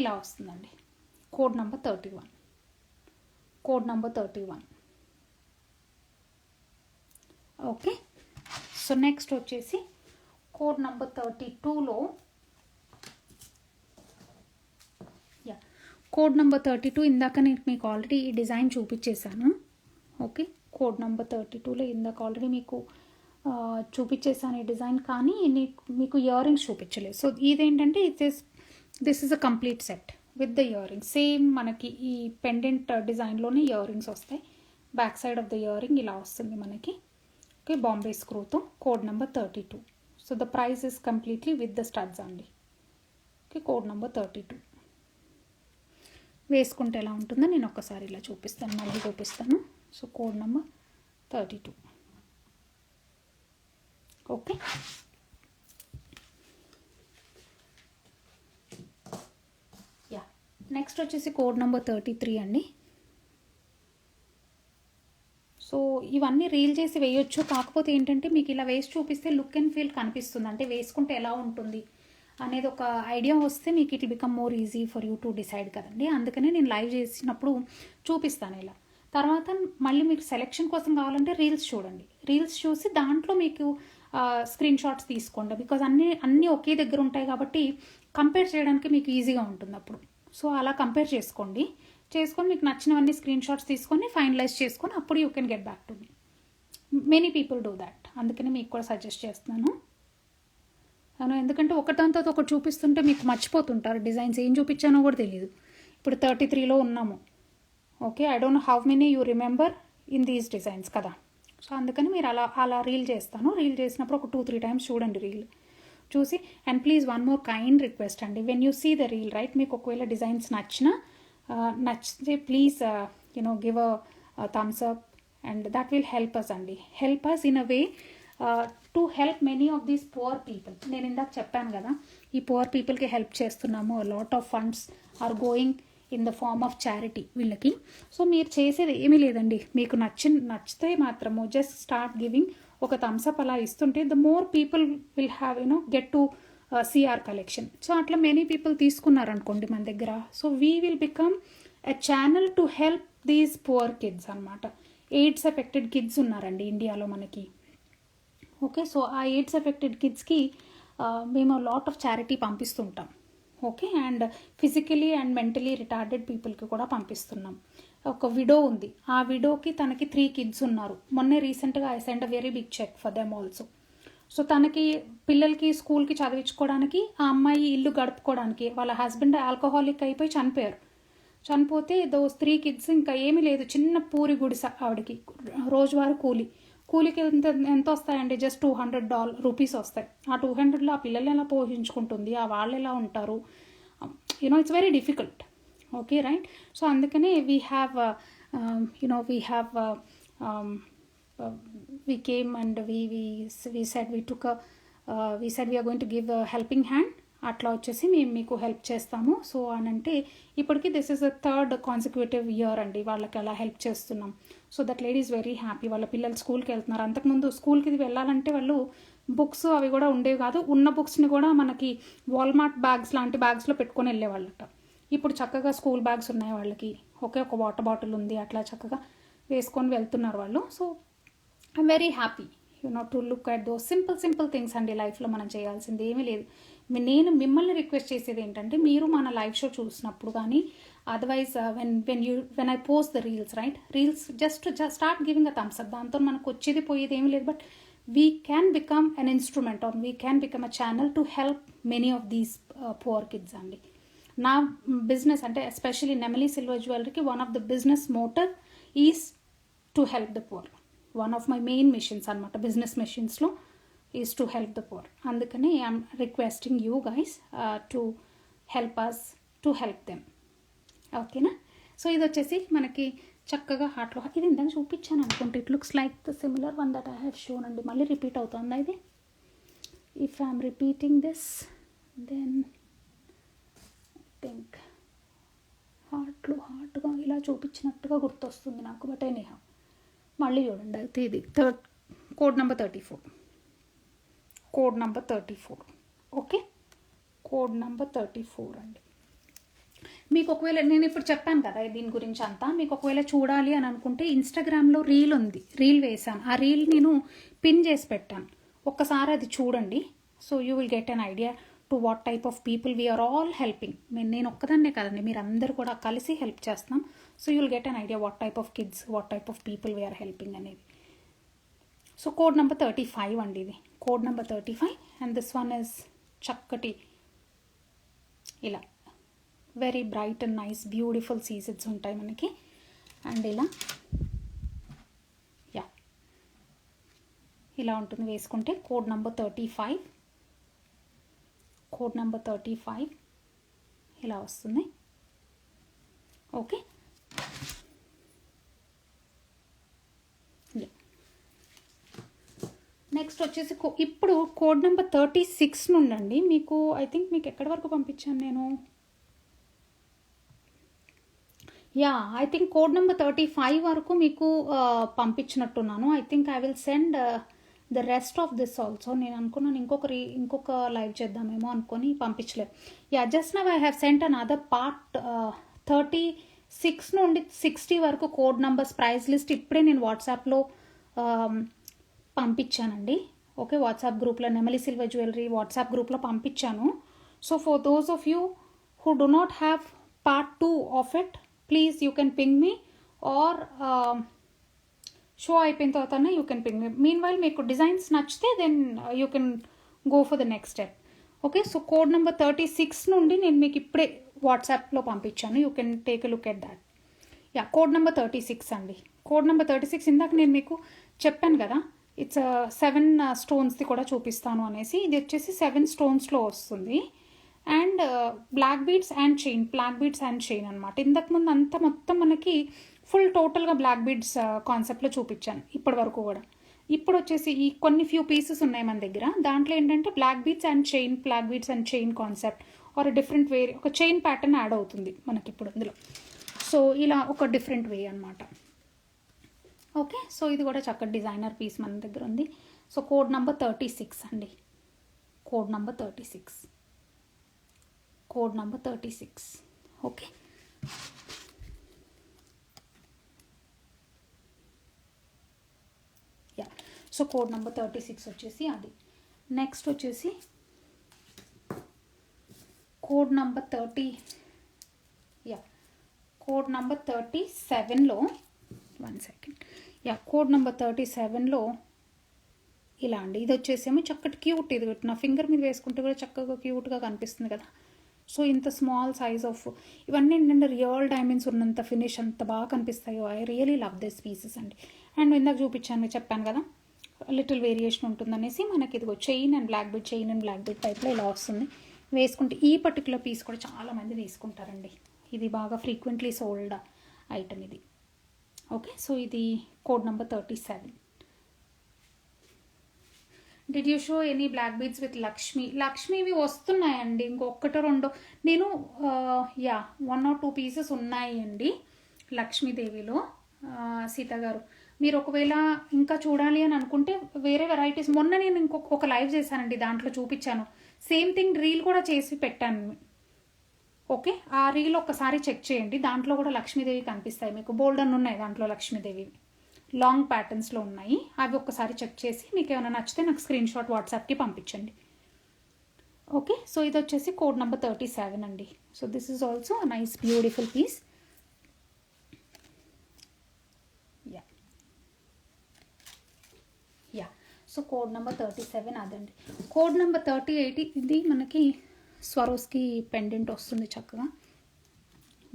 ఇలా వస్తుందండి. Code number 31, code number 31. Okay, so next వచ్చేసి కోడ్ నెంబర్ 32లో, యా, కోడ్ నెంబర్ 32 ఇందాక నేను మీకు ఆల్రెడీ ఈ డిజైన్ చూపించేశాను. ఓకే, కోడ్ నెంబర్ 32లో ఇందాక ఆల్రెడీ మీకు చూపించేసాను ఈ డిజైన్, కానీ మీకు ఇయర్ రింగ్స్ చూపించలేదు. సో ఇదేంటంటే this is a complete set with the earrings. Same మనకి ఈ పెండెంట్ డిజైన్లోనే ఇయర్ రింగ్స్ వస్తాయి. Back side of the earring ఇలా వస్తుంది మనకి. ఓకే, బాంబే స్క్రూతో. Code number 32. So the price is completely with the studs అండి. Okay, code number 32. వేసుకుంటే ఎలా ఉంటుందో నేను ఒక్కసారి ఇలా చూపిస్తాను, మళ్ళీ చూపిస్తాను. So code number 32. Okay, yeah, next వచ్చేసి కోడ్ నెంబర్ 33 అండి. సో ఇవన్నీ రీల్ చేసి వేయొచ్చు, కాకపోతే ఏంటంటే మీకు ఇలా వేసి చూపిస్తే లుక్ అండ్ ఫీల్ కనిపిస్తుంది, అంటే వేసుకుంటే ఎలా ఉంటుంది అనేది ఒక ఐడియా వస్తే మీకు it become more easy for you to decide కదండి. అందుకనే నేను లైవ్ చేసినప్పుడు చూపిస్తాను ఇలా. తర్వాత మళ్ళీ మీకు సెలెక్షన్ కోసం కావాలంటే రీల్స్ చూడండి, రీల్స్ చూసి దాంట్లో మీకు స్క్రీన్ షాట్స్ తీసుకోండి. బికాజ్ అన్నీ ఒకే దగ్గర ఉంటాయి కాబట్టి కంపేర్ చేయడానికి మీకు ఈజీగా ఉంటుంది అప్పుడు. సో అలా కంపేర్ చేసుకొని మీకు నచ్చినవన్నీ స్క్రీన్ షాట్స్ తీసుకొని ఫైనలైజ్ చేసుకొని అప్పుడు you can get back to me. Many people do that, అందుకని మీకు కూడా సజెస్ట్ చేస్తున్నాను. ఎందుకంటే ఒకదాంతో ఒకటి చూపిస్తుంటే మీకు మర్చిపోతుంటారు, డిజైన్స్ ఏం చూపించానో కూడా తెలియదు. ఇప్పుడు 33లో ఉన్నాము. Okay, I don't know how many you remember in these designs కదా. సో అందుకని మీరు అలా రీల్ చేస్తాను. రీల్ చేసినప్పుడు ఒక 2-3 టైమ్స్ చూడండి రీల్ చూసి. And please one more kind request అండి, when you see the reel right, మీకు ఒకవేళ డిజైన్స్ నచ్చితే please give a thumbs up and that will help us అండి. Help us in a way to help many of these poor people. నేను ఇందాక చెప్పాను కదా, ఈ పువర్ పీపుల్కి హెల్ప్ చేస్తున్నాము. Lot of funds are going in the form of charity వీళ్ళకి. సో మీరు చేసేది ఏమీ లేదండి, మీకు నచ్చితే మాత్రము జస్ట్ స్టార్ట్ గివింగ్, ఒక థమ్స్అప్ అలా ఇస్తుంటే the more people will have get to see our collection. So అట్లా మెనీ పీపుల్ తీసుకున్నారనుకోండి మన దగ్గర, so we will become a channel to help these poor kids అనమాట. ఎయిడ్స్ ఎఫెక్టెడ్ కిడ్స్ ఉన్నారండి ఇండియాలో మనకి. ఓకే, సో ఆ ఎయిడ్స్ ఎఫెక్టెడ్ కిడ్స్కి మేము లాట్ ఆఫ్ చారిటీ పంపిస్తుంటాం. Okay, and physically and mentally retarded పీపుల్కి కూడా పంపిస్తున్నాం. ఒక విడో ఉంది, ఆ విడోకి తనకి 3 kids ఉన్నారు. మొన్నే రీసెంట్గా I send a very big cheque for them also. So తనకి పిల్లలకి స్కూల్కి చదివించుకోవడానికి, ఆ అమ్మాయి ఇల్లు గడుపుకోవడానికి, వాళ్ళ హస్బెండ్ ఆల్కహాలిక్ అయిపోయి చనిపోతే దోస్ 3 kids ఇంకా ఏమీ లేదు, చిన్న పూరి గుడిస ఆవిడకి. రోజువారీ కూలికి ఎంత వస్తాయండి? జస్ట్ $200 వస్తాయి. ఆ 200లో ఆ పిల్లలు ఎలా పోషించుకుంటుంది, ఆ వాళ్ళు ఎలా ఉంటారు? It's very difficult. Okay, right. So అందుకనే we have we came and we said we are going to give a helping hand. అట్లా వచ్చేసి మేము మీకు హెల్ప్ చేస్తాము. సో అని అంటే ఇప్పటికీ this is the 3rd consecutive year అండి వాళ్ళకి అలా హెల్ప్ చేస్తున్నాం. So that lady is very happy. వాళ్ళ పిల్లలు స్కూల్కి వెళ్తున్నారు. అంతకుముందు స్కూల్కి వెళ్ళాలంటే వాళ్ళు బుక్స్ అవి కూడా ఉండేవి కాదు. ఉన్న బుక్స్ని కూడా మనకి వాల్మార్ట్ బ్యాగ్స్ లాంటి బ్యాగ్స్లో పెట్టుకొని వెళ్ళేవాళ్ళట. ఇప్పుడు చక్కగా స్కూల్ బ్యాగ్స్ ఉన్నాయి వాళ్ళకి. ఒకే ఒక వాటర్ బాటిల్ ఉంది, అట్లా చక్కగా వేసుకొని వెళ్తున్నారు వాళ్ళు. So I'm very happy to look at those simple things అండి. లైఫ్లో మనం చేయాల్సింది ఏమీ లేదు. నేను మిమ్మల్ని రిక్వెస్ట్ చేసేది ఏంటంటే, మీరు మన లైవ్ షో చూసినప్పుడు కానీ otherwise when I post the reels right, reels just start giving a thumbs up. దాంతో మనకు వచ్చేది పోయేది ఏమీ లేదు. But we can become an instrument or we can become a channel to help many of these poor kids అండి. నా బిజినెస్ అంటే ఎస్పెషలీ నెమలి సిల్వర్ జ్యువెలరీకి one of the business motive is to help the poor. One of my main missions అనమాట బిజినెస్ మిషన్స్లో is to help the poor. అందుకని I'm requesting you guys to help us to help them. ఓకేనా? సో ఇది వచ్చేసి మనకి చక్కగా హార్ట్లో ఇది ఇందాక చూపించాను అనుకుంటే it looks like the similar one that I have shown అండి. మళ్ళీ రిపీట్ అవుతుందా ఇది? If I'm repeating this then think హార్ట్గా ఇలా చూపించినట్టుగా గుర్తొస్తుంది నాకు. బట్ ఎనీహౌ మళ్ళీ చూడండి. అయితే ఇది code number 34. Code number 34. Okay, code number 34 అండి. మీకు ఒకవేళ నేను ఇప్పుడు చెప్పాను కదా దీని గురించి అంతా, మీకు ఒకవేళ చూడాలి అని అనుకుంటే ఇన్స్టాగ్రామ్లో రీల్ ఉంది, రీల్ వేసాను. ఆ రీల్ నేను పిన్ చేసి పెట్టాను, ఒక్కసారి అది చూడండి. So you will get an idea to what type of people we're all helping. నేను ఒక్కదాన్నే కదండి, మీరు అందరూ కూడా కలిసి హెల్ప్ చేస్తున్నాం. So you will get an idea what type of kids, what type of people we're helping అనేది. సో కోడ్ నెంబర్ 35 అండి ఇది. Code number 35 and this one is చక్కటి ఇలా very bright and nice beautiful సీజెడ్స్ ఉంటాయి మనకి. అండ్ ఇలా ఉంటుంది వేసుకుంటే. కోడ్ నెంబర్ 35, కోడ్ నెంబర్ 35 ఇలా వస్తుంది. ఓకే, నెక్స్ట్ వచ్చేసి ఇప్పుడు కోడ్ నెంబర్ 36 నుండి మీకు ఐ థింక్ మీకు ఎక్కడి వరకు పంపించాను నేను. ఐ థింక్ కోడ్ నెంబర్ 35 వరకు మీకు పంపించినట్టున్నాను. I think I will send the rest of this also. నేను అనుకున్నాను ఇంకొక లైవ్ చేద్దామేమో అనుకొని పంపించలేదు. Just now I have sent another part 36 నుండి 60 వరకు కోడ్ నెంబర్స్ ప్రైస్ లిస్ట్ ఇప్పుడే నేను వాట్సాప్లో పంపించానండి. ఓకే, వాట్సాప్ గ్రూప్లో నెమలి సిల్వర్ జ్యువెలరీ వాట్సాప్ గ్రూప్లో పంపించాను. So for those of you who do not have part 2 of it, please you can ping me or show అయిపోయిన తర్వాతనే you can ping me. Meanwhile మీకు డిజైన్స్ నచ్చితే then you can go for the next step. Okay, so code number 36 నుండి నేను మీకు ఇప్పుడే వాట్సాప్లో పంపించాను. You can take a look at that. Code number 36 అండి. కోడ్ నెంబర్ 36 ఇందాక నేను మీకు చెప్పాను కదా, ఇట్స్ 7 స్టోన్స్ది కూడా చూపిస్తాను అనేసి. ఇది వచ్చేసి 7 స్టోన్స్లో వస్తుంది. And black beads and chain అనమాట. ఇంతకుముందు అంతా మొత్తం మనకి ఫుల్ టోటల్గా బ్లాక్ బీడ్స్ కాన్సెప్ట్లో చూపించాను ఇప్పటి వరకు కూడా. ఇప్పుడు వచ్చేసి ఈ కొన్ని ఫ్యూ పీసెస్ ఉన్నాయి మన దగ్గర. దాంట్లో ఏంటంటే black beads and chain concept are different way, ఒక చైన్ ప్యాటర్న్ యాడ్ అవుతుంది మనకి ఇప్పుడు అందులో. సో ఇలా ఒక డిఫరెంట్ వే అనమాట. ఓకే, సో ఇది కూడా చక్కటి డిజైనర్ పీస్ మన దగ్గర ఉంది. సో కోడ్ నెంబర్ 36 అండి. Code number 36. Code number 36. Okay, so code number 36 వచ్చేసి అది. నెక్స్ట్ వచ్చేసి కోడ్ నెంబర్ 37లో 1 సెకండ్. కోడ్ నెంబర్ 37లో ఇలా అండి. ఇది వచ్చేసేమో చక్కటి క్యూట్, ఇది నా ఫింగర్ మీద వేసుకుంటే కూడా చక్కగా క్యూట్గా కనిపిస్తుంది కదా. సో ఇంత స్మాల్ సైజ్ ఆఫ్ ఇవన్నీ ఏంటంటే రియల్ డైమండ్స్ ఉన్నంత ఫినిష్ అంత బాగా కనిపిస్తాయో. I really love this pieces అండి. అండ్ ఇందాక చెప్పాను కదా లిటిల్ వేరియేషన్ ఉంటుందనేసి. మనకి ఇదిగో చైన్ అండ్ బ్లాక్ బీడ్ టైప్లో ఇలా వస్తుంది. వేసుకుంటే ఈ పర్టికులర్ పీస్ కూడా చాలామంది తీసుకుంటారండి. ఇది బాగా ఫ్రీక్వెంట్లీ సోల్డ్ ఐటమ్ ఇది. ఓకే, సో ఇది code number 37. Did you show any black beads with లక్ష్మివి వస్తున్నాయండి, ఇంకొకటో రెండో. నేను 1 or 2 పీసెస్ ఉన్నాయి అండి లక్ష్మీదేవిలో. సీత గారు, మీరు ఒకవేళ ఇంకా చూడాలి అని అనుకుంటే వేరే వెరైటీస్, మొన్న నేను ఇంకొక లైవ్ చేశానండి, దాంట్లో చూపించాను. సేమ్ థింగ్ రీల్ కూడా చేసి పెట్టాను. ఓకే, ఆ రీల్ ఒక్కసారి చెక్ చేయండి, దాంట్లో కూడా లక్ష్మీదేవి కనిపిస్తాయి మీకు. బోల్డన్ ఉన్నాయి దాంట్లో లక్ష్మీదేవి, లాంగ్ ప్యాటర్న్స్లో ఉన్నాయి. అవి ఒక్కసారి చెక్ చేసి మీకు ఏమైనా నచ్చితే నాకు స్క్రీన్ షాట్ వాట్సాప్కి పంపించండి. ఓకే, సో ఇది వచ్చేసి కోడ్ నెంబర్ 37 అండి. So this is also nice beautiful piece. So code number 37 అదండి. కోడ్ నెంబర్ 38 ఇది మనకి స్వరోస్కి పెండెంట్ వస్తుంది చక్కగా,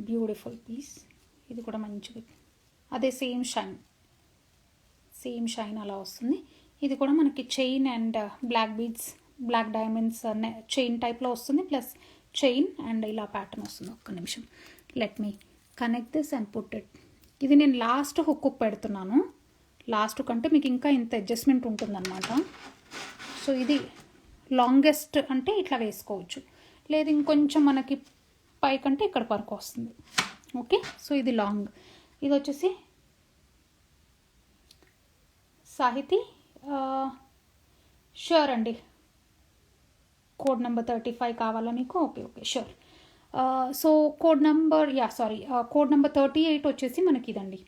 బ్యూటిఫుల్ పీస్. ఇది కూడా మంచిగా, అదే సేమ్ షైన్ అలా వస్తుంది. ఇది కూడా మనకి chain and black beads, black diamonds chain టైప్లో వస్తుంది, ప్లస్ చైన్ అండ్ ఇలా ప్యాటర్న్ వస్తుంది. ఒక్క నిమిషం, let me connect this and put it. ఇది నేను లాస్ట్ హుక్ పెడుతున్నాను, లాస్ట్ కంటే మీకు ఇంకా ఇంత అడ్జస్ట్మెంట్ ఉంటుందన్నమాట. సో ఇది లాంగెస్ట్ అంటే ఇట్లా వేసుకోవచ్చు, లేదు ఇంకొంచెం మనకి పైకంటే ఇక్కడ వరకు వస్తుంది. ఓకే, సో ఇది లాంగ్. ఇది వచ్చేసి సాహితీ షూర్ అండి. కోడ్ నెంబర్ 35 కావాలా మీకు? Okay sure. So code number code number 38 వచ్చేసి మనకి ఇదండి,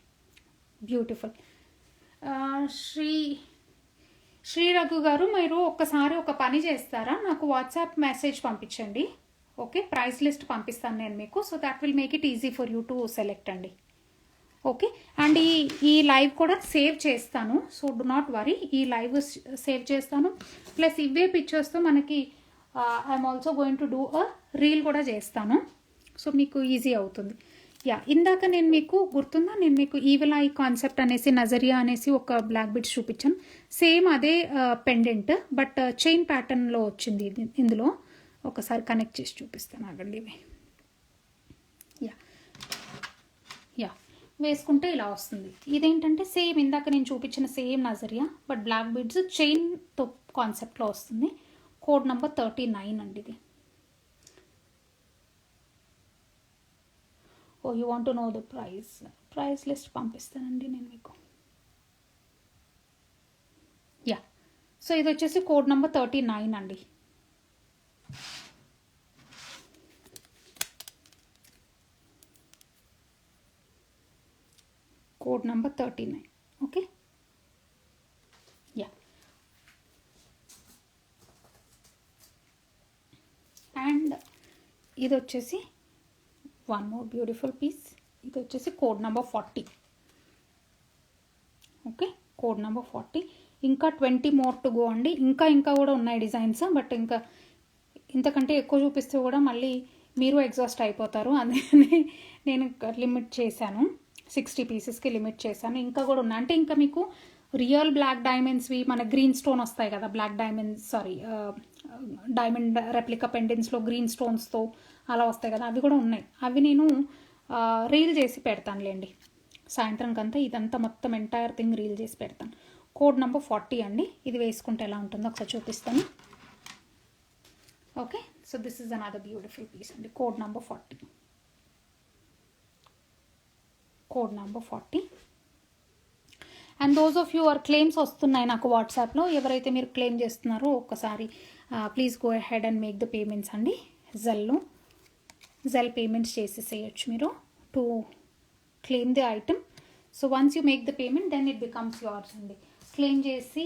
బ్యూటిఫుల్. శ్రీ రఘు గారు, మీరు ఒక్కసారి ఒక పని చేస్తారా, నాకు వాట్సాప్ మెసేజ్ పంపించండి. ఓకే, ప్రైస్ లిస్ట్ పంపిస్తాను నేను మీకు. So that will make it easy for you to select అండి. ఓకే, అండ్ ఈ లైవ్ కూడా సేవ్ చేస్తాను, సో డు నాట్ వరీ, ఈ లైవ్ సేవ్ చేస్తాను. ప్లస్ ఇవే పిక్చర్స్తో మనకి I'm also going to do a reel కూడా చేస్తాను, సో మీకు ఈజీ అవుతుంది. ఇందాక నేను మీకు గుర్తుందా, నేను మీకు ఈవిల్ ఐ కాన్సెప్ట్ అనేసి, నజరియా అనేసి ఒక బ్లాక్ బీడ్స్ చూపించాను. సేమ్ అదే పెండెంట్, బట్ చైన్ ప్యాటర్న్లో వచ్చింది ఇందులో. ఒకసారి కనెక్ట్ చేసి చూపిస్తాను ఆగండి. ఇవి వేసుకుంటే ఇలా వస్తుంది. ఇదేంటంటే సేమ్ ఇందాక నేను చూపించిన సేమ్ నజరియా, బట్ బ్లాక్ బీడ్స్ చైన్తో కాన్సెప్ట్లో వస్తుంది. కోడ్ నెంబర్ 39 అండి ఇది. Oh you want to know the price list పంపిస్తానండి నేను మీకు. సో ఇది వచ్చేసి కోడ్ నెంబర్ 39 అండి. Code number 39. ఓకే, అండ్ ఇది వచ్చేసి వన్ మోర్ బ్యూటిఫుల్ పీస్. ఇది వచ్చేసి code number 40. Okay, code number 40. ఇంకా 20 మోర్ టు గో అండి. ఇంకా కూడా ఉన్నాయి డిజైన్స్, బట్ ఇంకా ఇంతకంటే ఎక్కువ చూపిస్తే కూడా మళ్ళీ మీరు ఎగ్జాస్ట్ అయిపోతారు, అందుకని నేను లిమిట్ చేశాను, 60 పీసెస్కి లిమిట్ చేశాను. ఇంకా కూడా ఉన్నాయి, అంటే ఇంకా మీకు రియల్ బ్లాక్ డైమండ్స్వి, మన గ్రీన్ స్టోన్ వస్తాయి కదా, బ్లాక్ డైమండ్స్ డైమండ్ రెప్లికా పెండెంట్స్లో గ్రీన్ స్టోన్స్తో అలా వస్తాయి కదా, అవి కూడా ఉన్నాయి. అవి నేను రీల్ చేసి పెడతానులేండి సాయంత్రంకంతా. ఇదంతా మొత్తం ఎంటైర్ థింగ్ రీల్ చేసి పెడతాను. కోడ్ నెంబర్ 40 అండి. ఇది వేసుకుంటే ఎలా ఉంటుందో ఒకసారి చూపిస్తాను. Okay, so this is another beautiful piece అండి. Code number 40. Code number 40. And those of your claims వస్తున్నాయి నాకు వాట్సాప్లో. ఎవరైతే మీరు క్లెయిమ్ చేస్తున్నారో ఒక్కసారి please go ahead and make the payments అండి. జెల్ పేమెంట్స్ చేసేసేయచ్చు మీరు to claim the item. So once you make the payment then it becomes yours అండి. క్లెయిమ్ చేసి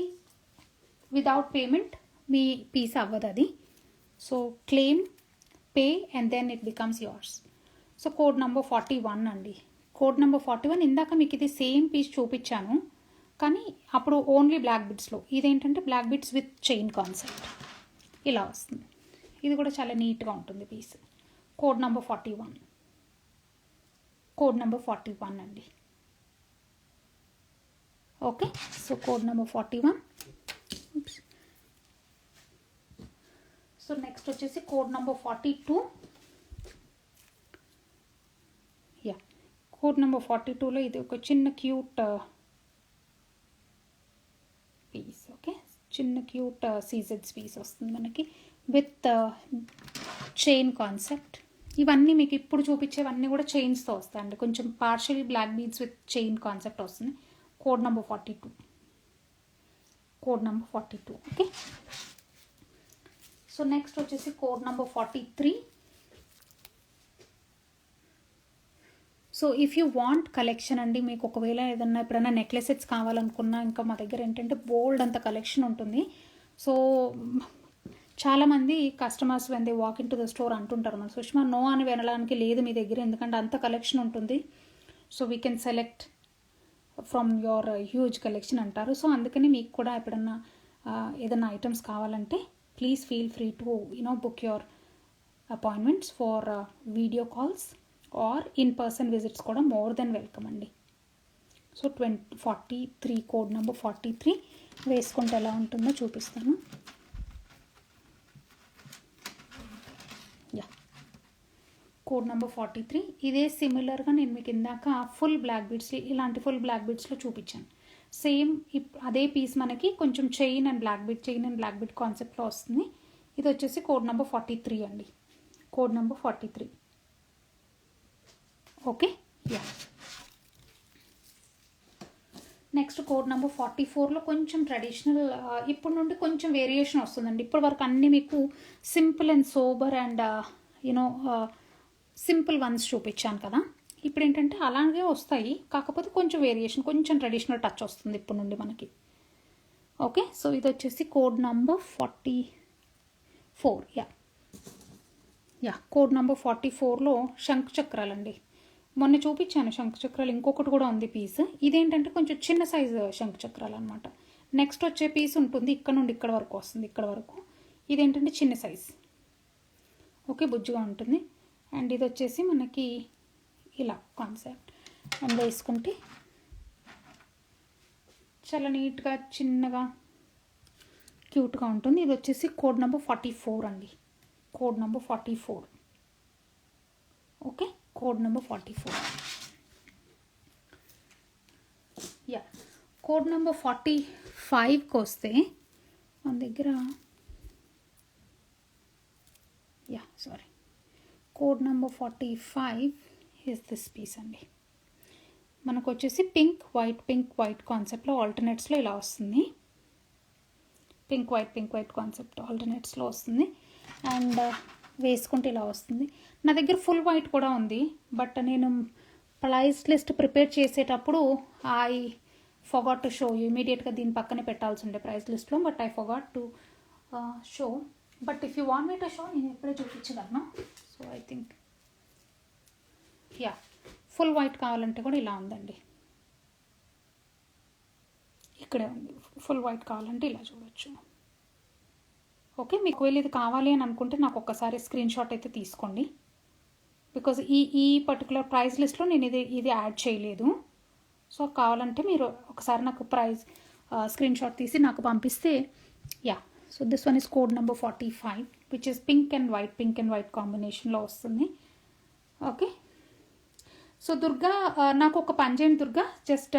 వితౌట్ పేమెంట్ మీ పీస్ అవ్వదు అది. సో claim, pay and then it becomes yours. So code number 41 అండి. Code number 41. ఇందాక మీకు ఇది సేమ్ పీస్ చూపించాను, కానీ అప్పుడు ఓన్లీ బ్లాక్ బిడ్స్లో. ఇదేంటంటే black beads with chain concept ఇలా వస్తుంది. ఇది కూడా చాలా నీట్గా ఉంటుంది piece. Code number 41. Code number 41 అండి. Okay, so code number 41. So next వచ్చేసి కోడ్ నెంబర్ 42. కోడ్ నెంబర్ 42లో ఇది ఒక చిన్న క్యూట్ పీస్. ఓకే, చిన్న క్యూట్ సీజెడ్స్ పీస్ వస్తుంది మనకి విత్ చైన్ కాన్సెప్ట్. ఇవన్నీ మీకు ఇప్పుడు చూపించేవన్నీ కూడా చైన్స్తో వస్తాయండి. కొంచెం partially black beads with chain concept వస్తుంది. Code number 42. Code number 42. Okay. So next వచ్చేసి code number 43. So if you want collection అండి, మీకు ఒకవేళ ఏదన్నా ఎప్పుడైనా నెక్లెస్ సెట్స్ కావాలనుకున్నా, ఇంకా మా దగ్గర ఏంటంటే బోల్డ్ అంత కలెక్షన్ ఉంటుంది. సో చాలామంది customers when they walk in to the store అంటుంటారు, మన సుష్మా నో అని వినడానికి లేదు మీ దగ్గర, ఎందుకంటే అంత కలెక్షన్ ఉంటుంది. So we can select from your huge collection అంటారు. సో అందుకని మీకు కూడా ఎప్పుడన్నా ఏదైనా ఐటమ్స్ కావాలంటే please feel free to book your appointments for video calls or in person visits కూడా మోర్ దెన్ వెల్కమ్ అండి. సో 43 కోడ్ నెంబర్ 43 వేసుకుంటే ఎలా ఉంటుందో చూపిస్తాను. Code number 43. ఇదే సిమిలర్గా నేను మీకు ఇందాక ఫుల్ బ్లాక్ బీడ్స్, ఇలాంటి ఫుల్ బ్లాక్ బీడ్స్లో చూపించాను. సేమ్ అదే పీస్ మనకి కొంచెం చైన్ అండ్ బ్లాక్ బీడ్ కాన్సెప్ట్లో వస్తుంది. ఇది వచ్చేసి కోడ్ నెంబర్ 43 అండి. Code number 43. Okay. Yeah. Next code number 44లో కొంచెం ట్రెడిషనల్, ఇప్పుడు నుండి కొంచెం వేరియేషన్ వస్తుందండి. ఇప్పటి వరకు అన్నీ మీకు simple and sober and simple once చూపించాను కదా. ఇప్పుడు ఏంటంటే అలాగే వస్తాయి, కాకపోతే కొంచెం వేరియేషన్, కొంచెం ట్రెడిషనల్ టచ్ వస్తుంది ఇప్పుడు నుండి మనకి. ఓకే. సో ఇది వచ్చేసి code number 44. Yeah code number 44లో శంఖ చక్రాలండి. మొన్న చూపించాను శంఖ చక్రాలు, ఇంకొకటి కూడా ఉంది పీస్. ఇదేంటంటే కొంచెం చిన్న సైజు శంఖ చక్రాలు అనమాట. నెక్స్ట్ వచ్చే పీస్ ఉంటుంది ఇక్కడ నుండి ఇక్కడ వరకు వస్తుంది, ఇక్కడ వరకు. ఇదేంటంటే చిన్న సైజ్. ఓకే, బుజ్జిగా ఉంటుంది. అండ్ ఇది వచ్చేసి మనకి ఇలా కాన్సెప్ట్ అండ్ వేసుకుంటే చాలా నీట్గా చిన్నగా క్యూట్గా ఉంటుంది. ఇది వచ్చేసి కోడ్ నెంబర్ 44 అండి. Code number 44. Okay, code number 44. Yeah code number 45కి వస్తే మన దగ్గర code number 45 is this piece అండి. మనకు వచ్చేసి పింక్ వైట్ కాన్సెప్ట్లో ఆల్టర్నేట్స్లో ఇలా వస్తుంది. పింక్ వైట్ కాన్సెప్ట్ ఆల్టర్నేట్స్లో వస్తుంది. అండ్ వేసుకుంటే ఇలా వస్తుంది. నా దగ్గర ఫుల్ వైట్ కూడా ఉంది, బట్ నేను ప్రైస్ లిస్ట్ ప్రిపేర్ చేసేటప్పుడు I forgot to show you. ఇమీడియట్గా దీని పక్కనే పెట్టాల్సి ఉండే ప్రైస్ లిస్ట్లో, but I forgot to show. But if you want me to show, నేను ఎప్పుడే చూపించగలను. So I think full white కావాలంటే కూడా ఇలా ఉందండి, ఇక్కడే ఉంది. ఫుల్ వైట్ కావాలంటే ఇలా చూడొచ్చు. ఓకే, మీకు ఒకవేళ ఇది కావాలి అని అనుకుంటే నాకు ఒక్కసారి స్క్రీన్ షాట్ అయితే తీసుకోండి, బికాజ్ ఈ పర్టికులర్ ప్రైస్ లిస్ట్లో నేను ఇది యాడ్ చేయలేదు. సో కావాలంటే మీరు ఒకసారి నాకు ప్రైస్ స్క్రీన్ షాట్ తీసి నాకు పంపిస్తే. So this one is code number 45 which is pink and white కాంబినేషన్లో వస్తుంది. ఓకే. సో దుర్గా, నాకు ఒక పని చేయండి Durga, just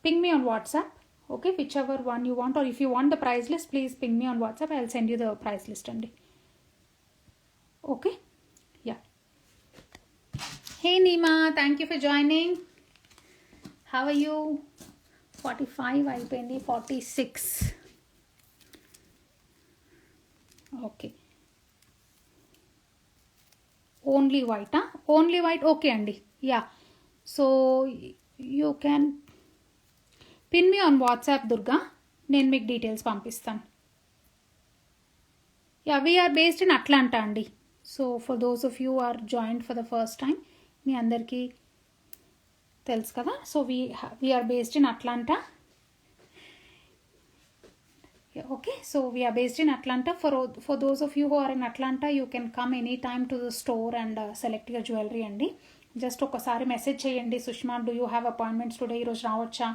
ping me on WhatsApp. Okay, whichever one you want, or if you want the price list, please ping me on WhatsApp. I'll send you the price list andi. Okay, yeah. Hey Neema, thank you for joining. How are you? 45 అయిపోయింది, 46. Okay, only white. Only white. Okay andi. Yeah, so you can pin me on WhatsApp Durga, నేను మీకు డీటెయిల్స్ పంపిస్తాను. వీఆర్ బేస్డ్ ఇన్ అట్లాంటా అండి. So for those of you are joined for the first time, మీ అందరికీ తెలుసు కదా. So we're based in Atlanta. Okay, so we're based in Atlanta. For those of you who are in Atlanta, you can come any time to the store and select your jewellery అండి. జస్ట్ ఒకసారి మెసేజ్ చేయండి, Sushma do you have appointments today, ఈరోజు రావచ్చా.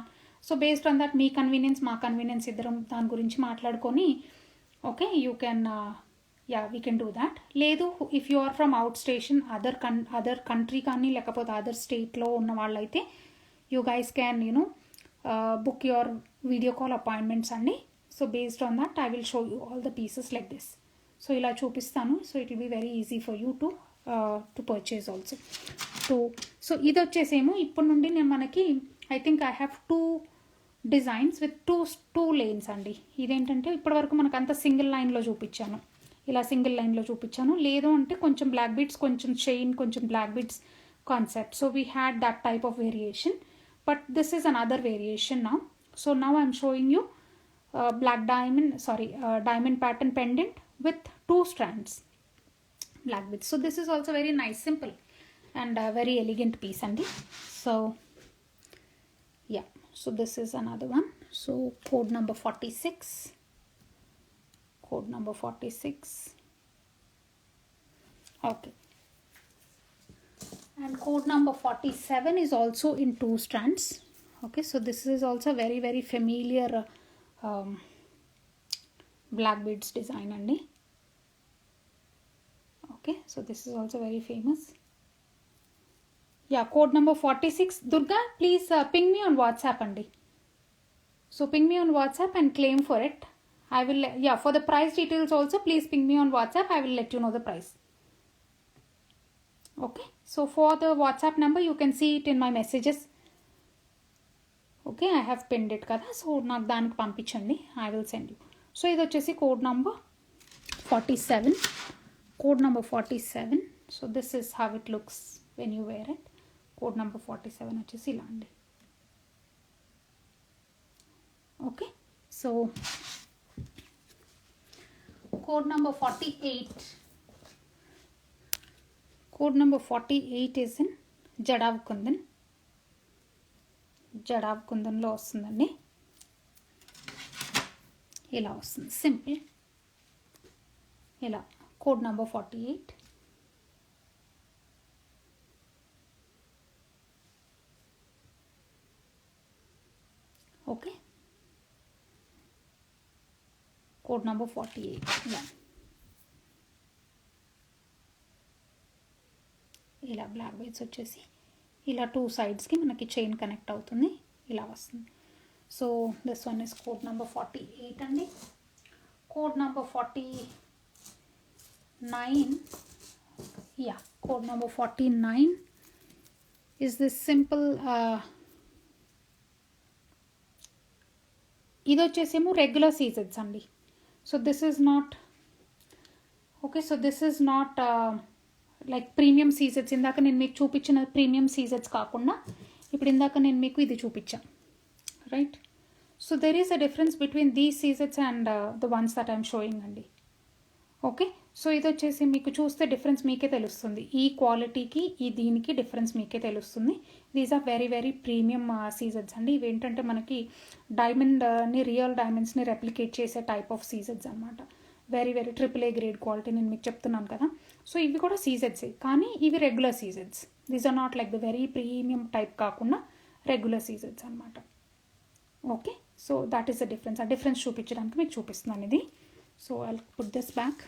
సో బేస్డ్ ఆన్ దట్ మీ కన్వీనియన్స్ మా కన్వీనియన్స్ ఇద్దరం దాని గురించి మాట్లాడుకొని, okay, you can we can do that. లేదు, if you are from out station, other country కానీ లేకపోతే అదర్ స్టేట్లో ఉన్న వాళ్ళైతే you guys can book your video call appointments అండి. So based on that I will show you all the pieces like this. So ఇలా చూపిస్తాను. So it will be very easy for you to purchase also. So ఇది వచ్చేసేమో ఇప్పటి నుండి నేను మనకి I think I have 2 designs with two lanes అండి. ఇదేంటంటే ఇప్పటివరకు మనకు అంత సింగిల్ లైన్లో చూపించాను, ఇలా సింగిల్ లైన్లో చూపించాను. లేదు అంటే కొంచెం బ్లాక్ బీడ్స్, కొంచెం చైన్, కొంచెం black beads concept. So we had that type of variation, but this is another variation now. So now I'm showing you diamond pattern pendant with 2 strands black beads. So this is also very nice, simple and very elegant piece andi. So yeah, so this is another one. So code number 46, okay, and code number 47 is also in 2 strands. Okay, so this is also very very familiar black beads design andi. Okay, so this is also very famous. Yeah, code number 46. Durga, please ping me on WhatsApp andi. So ping me on WhatsApp and claim for it. I will, yeah, for the price details also please ping me on WhatsApp. I will let you know the price. Okay, so for the WhatsApp number you can see it in my messages. Okay, I have pinned it kada, so నాకు దానికి పంపించండి, I will send you. So ఇది వచ్చేసి code number 47, code number 47. So this is how it looks when you wear it. Code number 47 వచ్చేసి ఇలా అండి. Okay, so code number 48, code number 48 is in jadau kundan. జడావ్ కుందన్లో వస్తుందండి, ఇలా వస్తుంది సింపుల్, ఇలా code number 48. Okay, code number 48 ఇలా బ్లాక్ బీడ్స్ వచ్చేసి ఇలా 2 సైడ్స్కి మనకి చైన్ కనెక్ట్ అవుతుంది, ఇలా వస్తుంది. So this one is code number 48 అండి. Code number 49, yeah, code number 49 is this simple. ఇది వచ్చేసేమో రెగ్యులర్ సీజెడ్స్ అండి. So this is not okay, so this is not like premium సీజెడ్స్. ఇందాక నేను మీకు చూపించిన ప్రీమియం సీజెడ్స్ కాకుండా ఇప్పుడు ఇందాక నేను మీకు ఇది చూపించాను, right? So there is a difference between these సీజెడ్స్ and the ones that I'm showing అండి. ఓకే, సో ఇది వచ్చేసి మీకు చూస్తే డిఫరెన్స్ మీకే తెలుస్తుంది, ఈ క్వాలిటీకి ఈ దీనికి డిఫరెన్స్ మీకే తెలుస్తుంది. These are very very premium సీజెడ్స్ అండి. ఇవి ఏంటంటే మనకి డైమండ్ని, రియల్ డైమండ్స్ని రెప్లికేట్ చేసే టైప్ ఆఫ్ సీజెడ్స్ అనమాట. Very very AAA grade quality నేను మీకు చెప్తున్నాను కదా. సో ఇవి కూడా సీజెడ్సే, కానీ ఇవి రెగ్యులర్ సీజెడ్స్. These are not like the very premium type కాకుండా రెగ్యులర్ సీజెడ్స్ అనమాట. Okay, so that is the difference. ఆ డిఫరెన్స్ చూపించడానికి మీకు చూపిస్తున్నాను ఇది. So I put this back.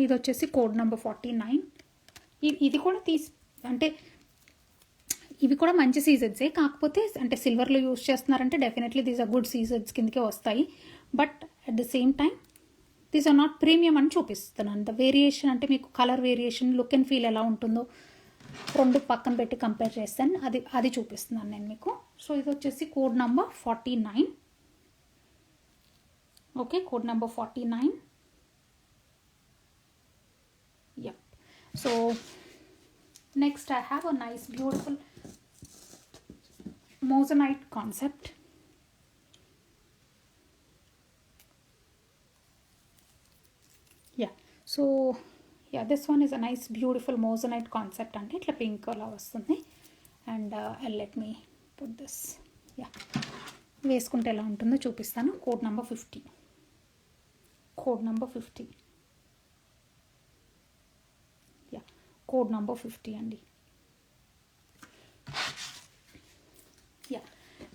ఇది వచ్చేసి కోడ్ నెంబర్ 49. ఇది కూడా అంటే ఇవి కూడా మంచి సీజెడ్సే, కాకపోతే అంటే సిల్వర్లో యూజ్ చేస్తున్నారంటే డెఫినెట్లీ దీస్ ఆర్ గుడ్ సీజెడ్స్ కిందకే వస్తాయి. But at the same time these are not premium అని చూపిస్తున్నాను. ద వేరియేషన్ అంటే మీకు colour variation, look and feel ఎలా ఉంటుందో రెండు పక్కన పెట్టి కంపేర్ చేస్తాను, అది చూపిస్తున్నాను నేను మీకు. సో ఇది వచ్చేసి code number 49. Okay, code number 49. Yup. So next I have a nice beautiful moissanite concept. So yeah, this one is a nice beautiful moissanite concept అంటే ఇట్లా పింక్ అలా వస్తుంది. And let me put this. వేసుకుంటే ఎలా ఉంటుందో చూపిస్తాను. Code number 50. Code number 50. Code number 50 అండి.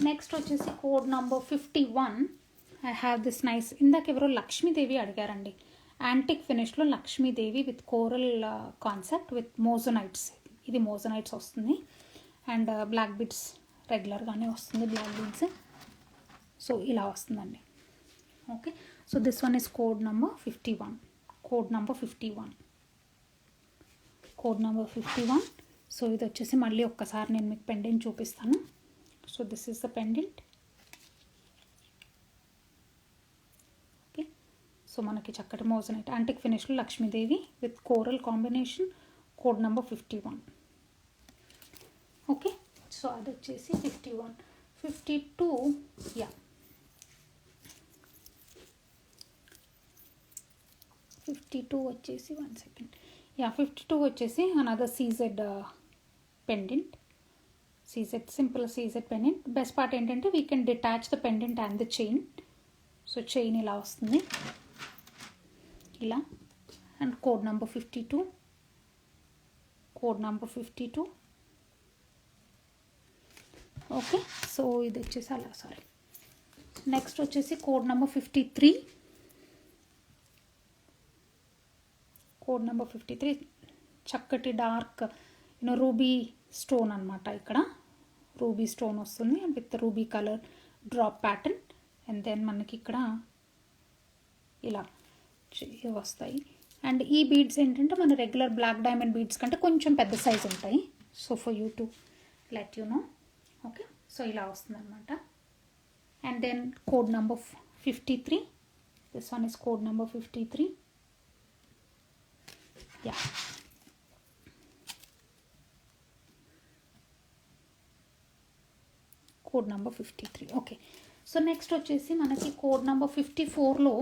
నెక్స్ట్ వచ్చేసి code number 51. I have this nice, ఇందాక ఎవరో లక్ష్మీదేవి అడిగారండి. యాంటిక్ ఫినిష్లో Lakshmidevi with coral concept with moissanites. ఇది మోజనైట్స్ వస్తుంది. అండ్ బ్లాక్ బీడ్స్ రెగ్యులర్గానే వస్తుంది, బ్లాక్ బీడ్స్. సో ఇలా వస్తుందండి. Okay, so this one is code number 51. Code number 51. Code number 51. So ఇది వచ్చేసి మళ్ళీ ఒక్కసారి నేను మీకు పెండెంట్ చూపిస్తాను. So this is the pendant. Okay, so మనకి చక్కటి మోజనైట్ యాంటిక్ ఫినిష్లో Lakshmidevi with coral combination. Code number 51. Okay, so అది వచ్చేసి 51. 52 యా 52 వచ్చేసి 1 సెకండ్. యా 52 వచ్చేసి another CZ pendant. CZ simple CZ pendant. Best part ఏంటంటే we can detach the pendant and the chain. So chain ఇలా వస్తుంది ఇలా. And code number 52. Code number 52. Okay, so ఇది వచ్చేసి అలా సారీ. నెక్స్ట్ వచ్చేసి కోడ్ నెంబర్ 53. కోడ్ నెంబర్ 53 చక్కటి డార్క్ రూబీ స్టోన్ అనమాట. ఇక్కడ రూబీ స్టోన్ వస్తుంది and with ruby colour drop pattern. And then మనకి ఇక్కడ ఇలా వస్తాయి. అండ్ ఈ బీడ్స్ ఏంటంటే మన రెగ్యులర్ బ్లాక్ డైమండ్ బీడ్స్ కంటే కొంచెం పెద్ద సైజ్ ఉంటాయి. So for you to let you know. Okay, so ఇలా వస్తుంది అనమాట. And then code number 53. This one is code number 53. Yeah code number 53. Okay, so next వచ్చేసి మనకి కోడ్ నెంబర్ 54లో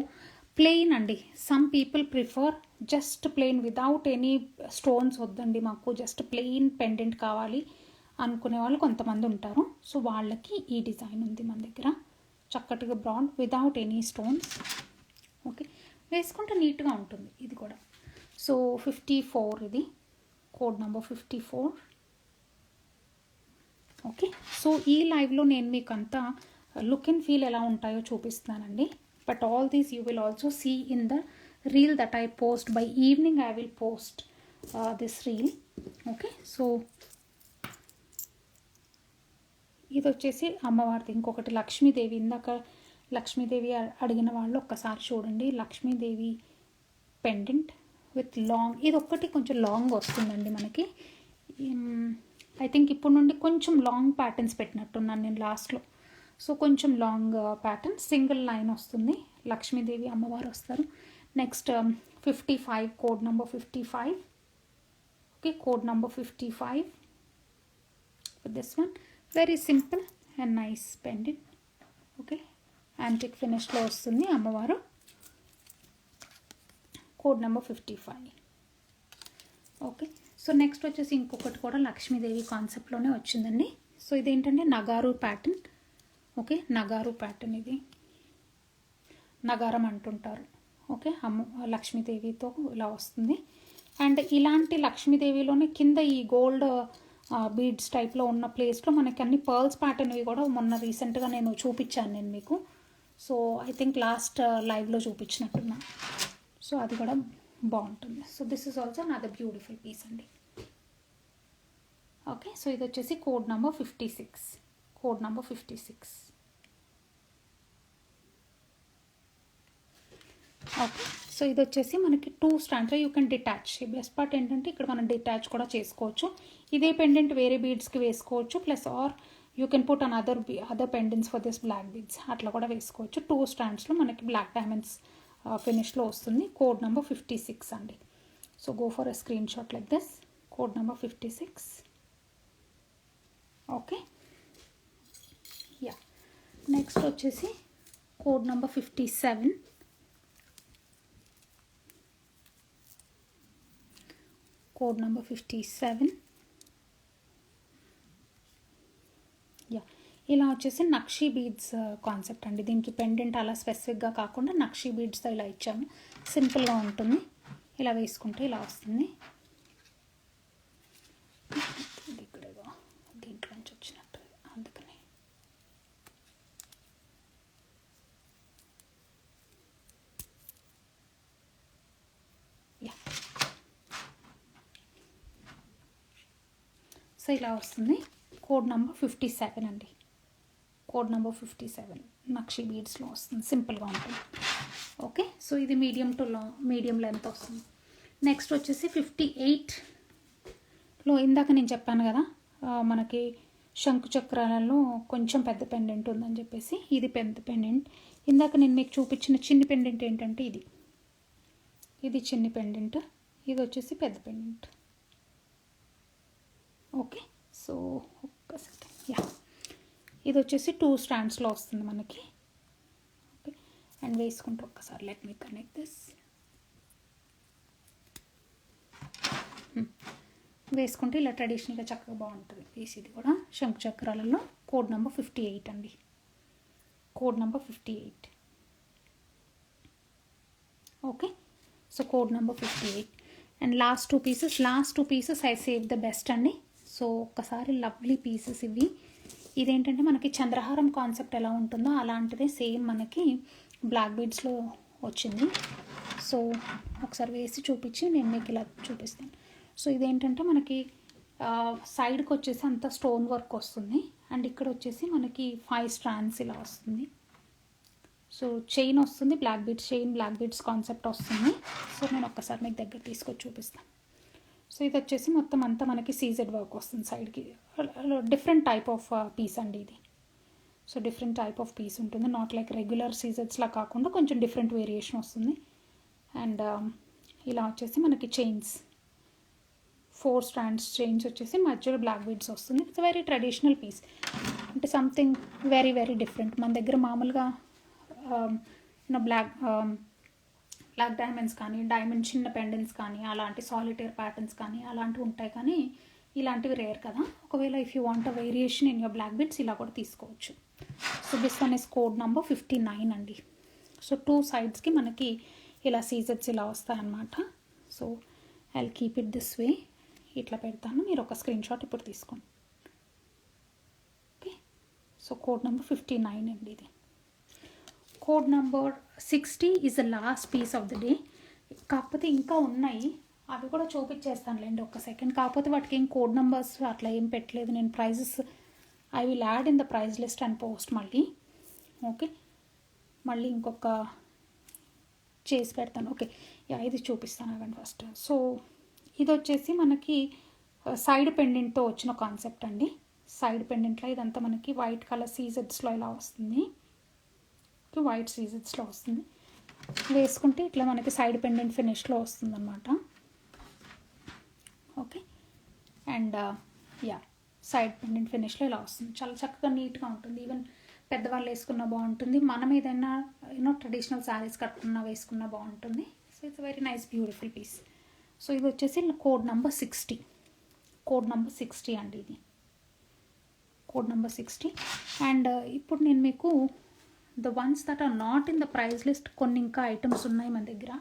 ప్లెయిన్ అండి. Some people prefer just plain without any stones వద్దండి, మాకు జస్ట్ ప్లెయిన్ పెండెంట్ కావాలి అనుకునే వాళ్ళు కొంతమంది ఉంటారు. సో వాళ్ళకి ఈ డిజైన్ ఉంది మన దగ్గర. చక్కటిగా broad without any stones. Okay, వేసుకుంటే నీట్గా ఉంటుంది ఇది కూడా. సో 54 ఇది కోడ్ నెంబర్ 54. ఓకే, సో ఈ లైవ్లో నేను మీకు అంతా లుక్ అండ్ ఫీల్ ఎలా ఉంటాయో చూపిస్తానండి. But all these you will also see in the reel that I post by evening. I will post this reel. Okay, so ఇది వచ్చేసి అమ్మవారిది. ఇంకొకటి లక్ష్మీదేవి. ఇందాక లక్ష్మీదేవి అడిగిన వాళ్ళు ఒక్కసారి చూడండి. Lakshmidevi pendant with long. ఇది ఒక్కటి కొంచెం లాంగ్ వస్తుందండి మనకి. ఐ థింక్ ఇప్పుడు నుండి కొంచెం లాంగ్ ప్యాటర్న్స్ పెట్టినట్టున్నాను నేను లాస్ట్లో. సో కొంచెం లాంగ్ ప్యాటర్న్ సింగిల్ లైన్ వస్తుంది. లక్ష్మీదేవి అమ్మవారు వస్తారు. Next 55 code number 55. Okay, code number 55 this one. Very simple and nice pendant. Okay, antique ఫినిష్లో వస్తుంది అమ్మవారు. Code number 55. Okay, so next వచ్చేసి ఇంకొకటి కూడా లక్ష్మీదేవి కాన్సెప్ట్లోనే వచ్చిందండి. సో ఇదేంటంటే నగారు ప్యాటర్న్. ఓకే, నగారు ప్యాటర్న్. ఇది నగారం అంటుంటారు. ఓకే, లక్ష్మీదేవితో ఇలా వస్తుంది. అండ్ ఇలాంటి లక్ష్మీదేవిలోనే కింద ఈ గోల్డ్ బీడ్స్ టైప్లో ఉన్న ప్లేస్లో మనకి అన్ని పర్ల్స్ ప్యాటర్న్వి కూడా మొన్న రీసెంట్గా నేను చూపించాను నేను మీకు. సో ఐ థింక్ లాస్ట్ లైవ్లో చూపించినట్టున్నా. సో అది కూడా బాగుంటుంది. సో దిస్ ఈజ్ ఆల్సో నాది బ్యూటిఫుల్ పీస్ అండి. ఓకే, సో ఇది వచ్చేసి code number 56. Code number 56. Okay, so ఇది వచ్చేసి మనకి 2 stands. You can detach. Best part ఏంటంటే ఇక్కడ మనం డిటాచ్ కూడా చేసుకోవచ్చు. ఇదే పెండెంట్ వేరే బీడ్స్కి వేసుకోవచ్చు. Plus or you can put another pendants for this black beads. అట్లా కూడా వేసుకోవచ్చు. 2 స్టాండ్స్లో మనకి బ్లాక్ డైమండ్స్ ఫినిష్లో వస్తుంది. కోడ్ నెంబర్ 56 అండి. So go for a screenshot like this. Code number 56. Okay, yeah next వచ్చేసి code number 57. Code number 57. Yeah ఇలా వచ్చేసి నక్షీ బీడ్స్ కాన్సెప్ట్ అండి. దీనికి పెండెంట్ అలా స్పెసిఫిక్గా కాకుండా నక్షీ బీడ్స్తో ఇలా ఇచ్చాము. సింపుల్గా ఉంటుంది. ఇలా వేసుకుంటే ఇలా వస్తుంది. ఇక్కడేదో దీంట్లో నుంచి వచ్చినట్టు అందుకని. యా సో ఇలా వస్తుంది. కోడ్ నెంబర్ 57 అండి. కోడ్ నెంబర్ 57 నక్షి బీడ్స్లో వస్తుంది, సింపుల్గా ఉంటుంది. ఓకే, సో ఇది మీడియం టు మీడియం లెంత్ వస్తుంది. నెక్స్ట్ వచ్చేసి 58లో ఇందాక నేను చెప్పాను కదా మనకి శంకు చక్రాలలో కొంచెం పెద్ద పెండెంట్ ఉందని చెప్పేసి, ఇది పెద్ద పెండెంట్. ఇందాక నేను మీకు చూపించిన చిన్ని పెండెంట్ ఏంటంటే ఇది చిన్ని పెండెంట్, ఇది వచ్చేసి పెద్ద పెండెంట్. ఓకే, సో ఒక్క సెకండ్, యా ఇది వచ్చేసి 2 స్టాండ్స్లో వస్తుంది మనకి. ఓకే, అండ్ వేసుకుంటే ఒక్కసారి లెట్ మీ కనెక్ట్ దిస్. వేసుకుంటే ఇలా ట్రెడిషనల్గా చక్కగా బాగుంటుంది పీస్. ఇది కూడా శంకు చక్రాలలో కోడ్ నెంబర్ 58 అండి, code number 58. Okay, so code number 58. And last two pieces I save the best అండి. సో ఒక్కసారి లవ్లీ పీసెస్ ఇవి. ఇదేంటంటే మనకి చంద్రహారం కాన్సెప్ట్ ఎలా ఉంటుందో అలాంటిదే సేమ్ మనకి బ్లాక్ బీడ్స్లో వచ్చింది. సో ఒకసారి వేసి చూపించి నేను మీకు ఇలా చూపిస్తాను. సో ఇదేంటంటే మనకి సైడ్కి వచ్చేసి అంతా స్టోన్ వర్క్ వస్తుంది, అండ్ ఇక్కడ వచ్చేసి మనకి 5 స్ట్రాండ్స్ ఇలా వస్తుంది. సో చైన్ వస్తుంది, బ్లాక్ బీడ్స్ కాన్సెప్ట్ వస్తుంది. సో నేను ఒక్కసారి మీకు దగ్గర తీసుకొచ్చి చూపిస్తాను. సో ఇది వచ్చేసి మొత్తం అంతా మనకి సీజెడ్ వర్క్ వస్తుంది సైడ్కి. డిఫరెంట్ టైప్ ఆఫ్ పీస్ అండి ఇది. So different type of piece ఉంటుంది, నాట్ లైక్ రెగ్యులర్ సీజెడ్స్లా కాకుండా కొంచెం డిఫరెంట్ వేరియేషన్ వస్తుంది. అండ్ ఇలా వచ్చేసి మనకి చైన్స్ 4 స్ట్రాండ్స్ చైన్స్ వచ్చేసి మధ్యలో బ్లాక్ బీడ్స్ వస్తుంది. ఇట్స్ వెరీ ట్రెడిషనల్ పీస్, అంటే సంథింగ్ వెరీ వెరీ డిఫరెంట్. మన దగ్గర మామూలుగా బ్లాక్ డైమండ్స్ కానీ, డైమండ్ చిన్న పెండెంట్స్ కానీ, అలాంటి సాలిటేర్ ప్యాటర్న్స్ కానీ అలాంటివి ఉంటాయి, కానీ ఇలాంటివి రేర్ కదా. ఒకవేళ if you want a variation in your black beads ఇలా కూడా తీసుకోవచ్చు. So this one is code number 59 అండి. సో 2 సైడ్స్కి మనకి ఇలా సీజెడ్స్ ఇలా వస్తాయన్నమాట. So I will keep it this way, ఇట్లా పెడతాను, మీరు ఒక స్క్రీన్ షాట్ ఇప్పుడు తీసుకోండి. ఓకే, సో కోడ్ నెంబర్ 59 అండి ఇది. Code number 60 is the last piece of the day. కాకపోతే ఇంకా ఉన్నాయి, అవి కూడా చూపించేస్తానులేండి ఒక్క సెకండ్. కాకపోతే వాటికి ఏం కోడ్ నెంబర్స్ అట్లా ఏం పెట్టలేదు నేను. Prices I will add in the price list and post మళ్ళీ. ఓకే, మళ్ళీ ఇంకొక చేసి పెడతాను. ఓకే, ఇది చూపిస్తాను అవ్వండి ఫస్ట్. సో ఇది వచ్చేసి మనకి సైడ్ పెండెంట్తో వచ్చిన కాన్సెప్ట్ అండి. సైడ్ పెండెంట్లో ఇదంతా మనకి వైట్ కలర్ సీజెడ్స్లో ఇలా వస్తుంది, వైట్ సీజెడ్స్లో వస్తుంది. వేసుకుంటే ఇట్లా మనకి సైడ్ పెండెంట్ ఫినిష్లో వస్తుంది అనమాట. ఓకే, అండ్ సైడ్ పెండెంట్ ఫినిష్లో ఇలా వస్తుంది, చాలా చక్కగా నీట్గా ఉంటుంది. ఈవెన్ పెద్దవాళ్ళు వేసుకున్నా బాగుంటుంది, మనం ఏదైనా ట్రెడిషనల్ శారీస్ కట్టుకున్నా వేసుకున్నా బాగుంటుంది. So it's very nice beautiful piece. So ఇది వచ్చేసి కోడ్ నెంబర్ 60, కోడ్ నెంబర్ 60 అండి ఇది, కోడ్ నెంబర్ 60. అండ్ ఇప్పుడు నేను మీకు the ones that are not in the price list కొన్ని ఇంకా ఐటమ్స్ ఉన్నాయి మన దగ్గర.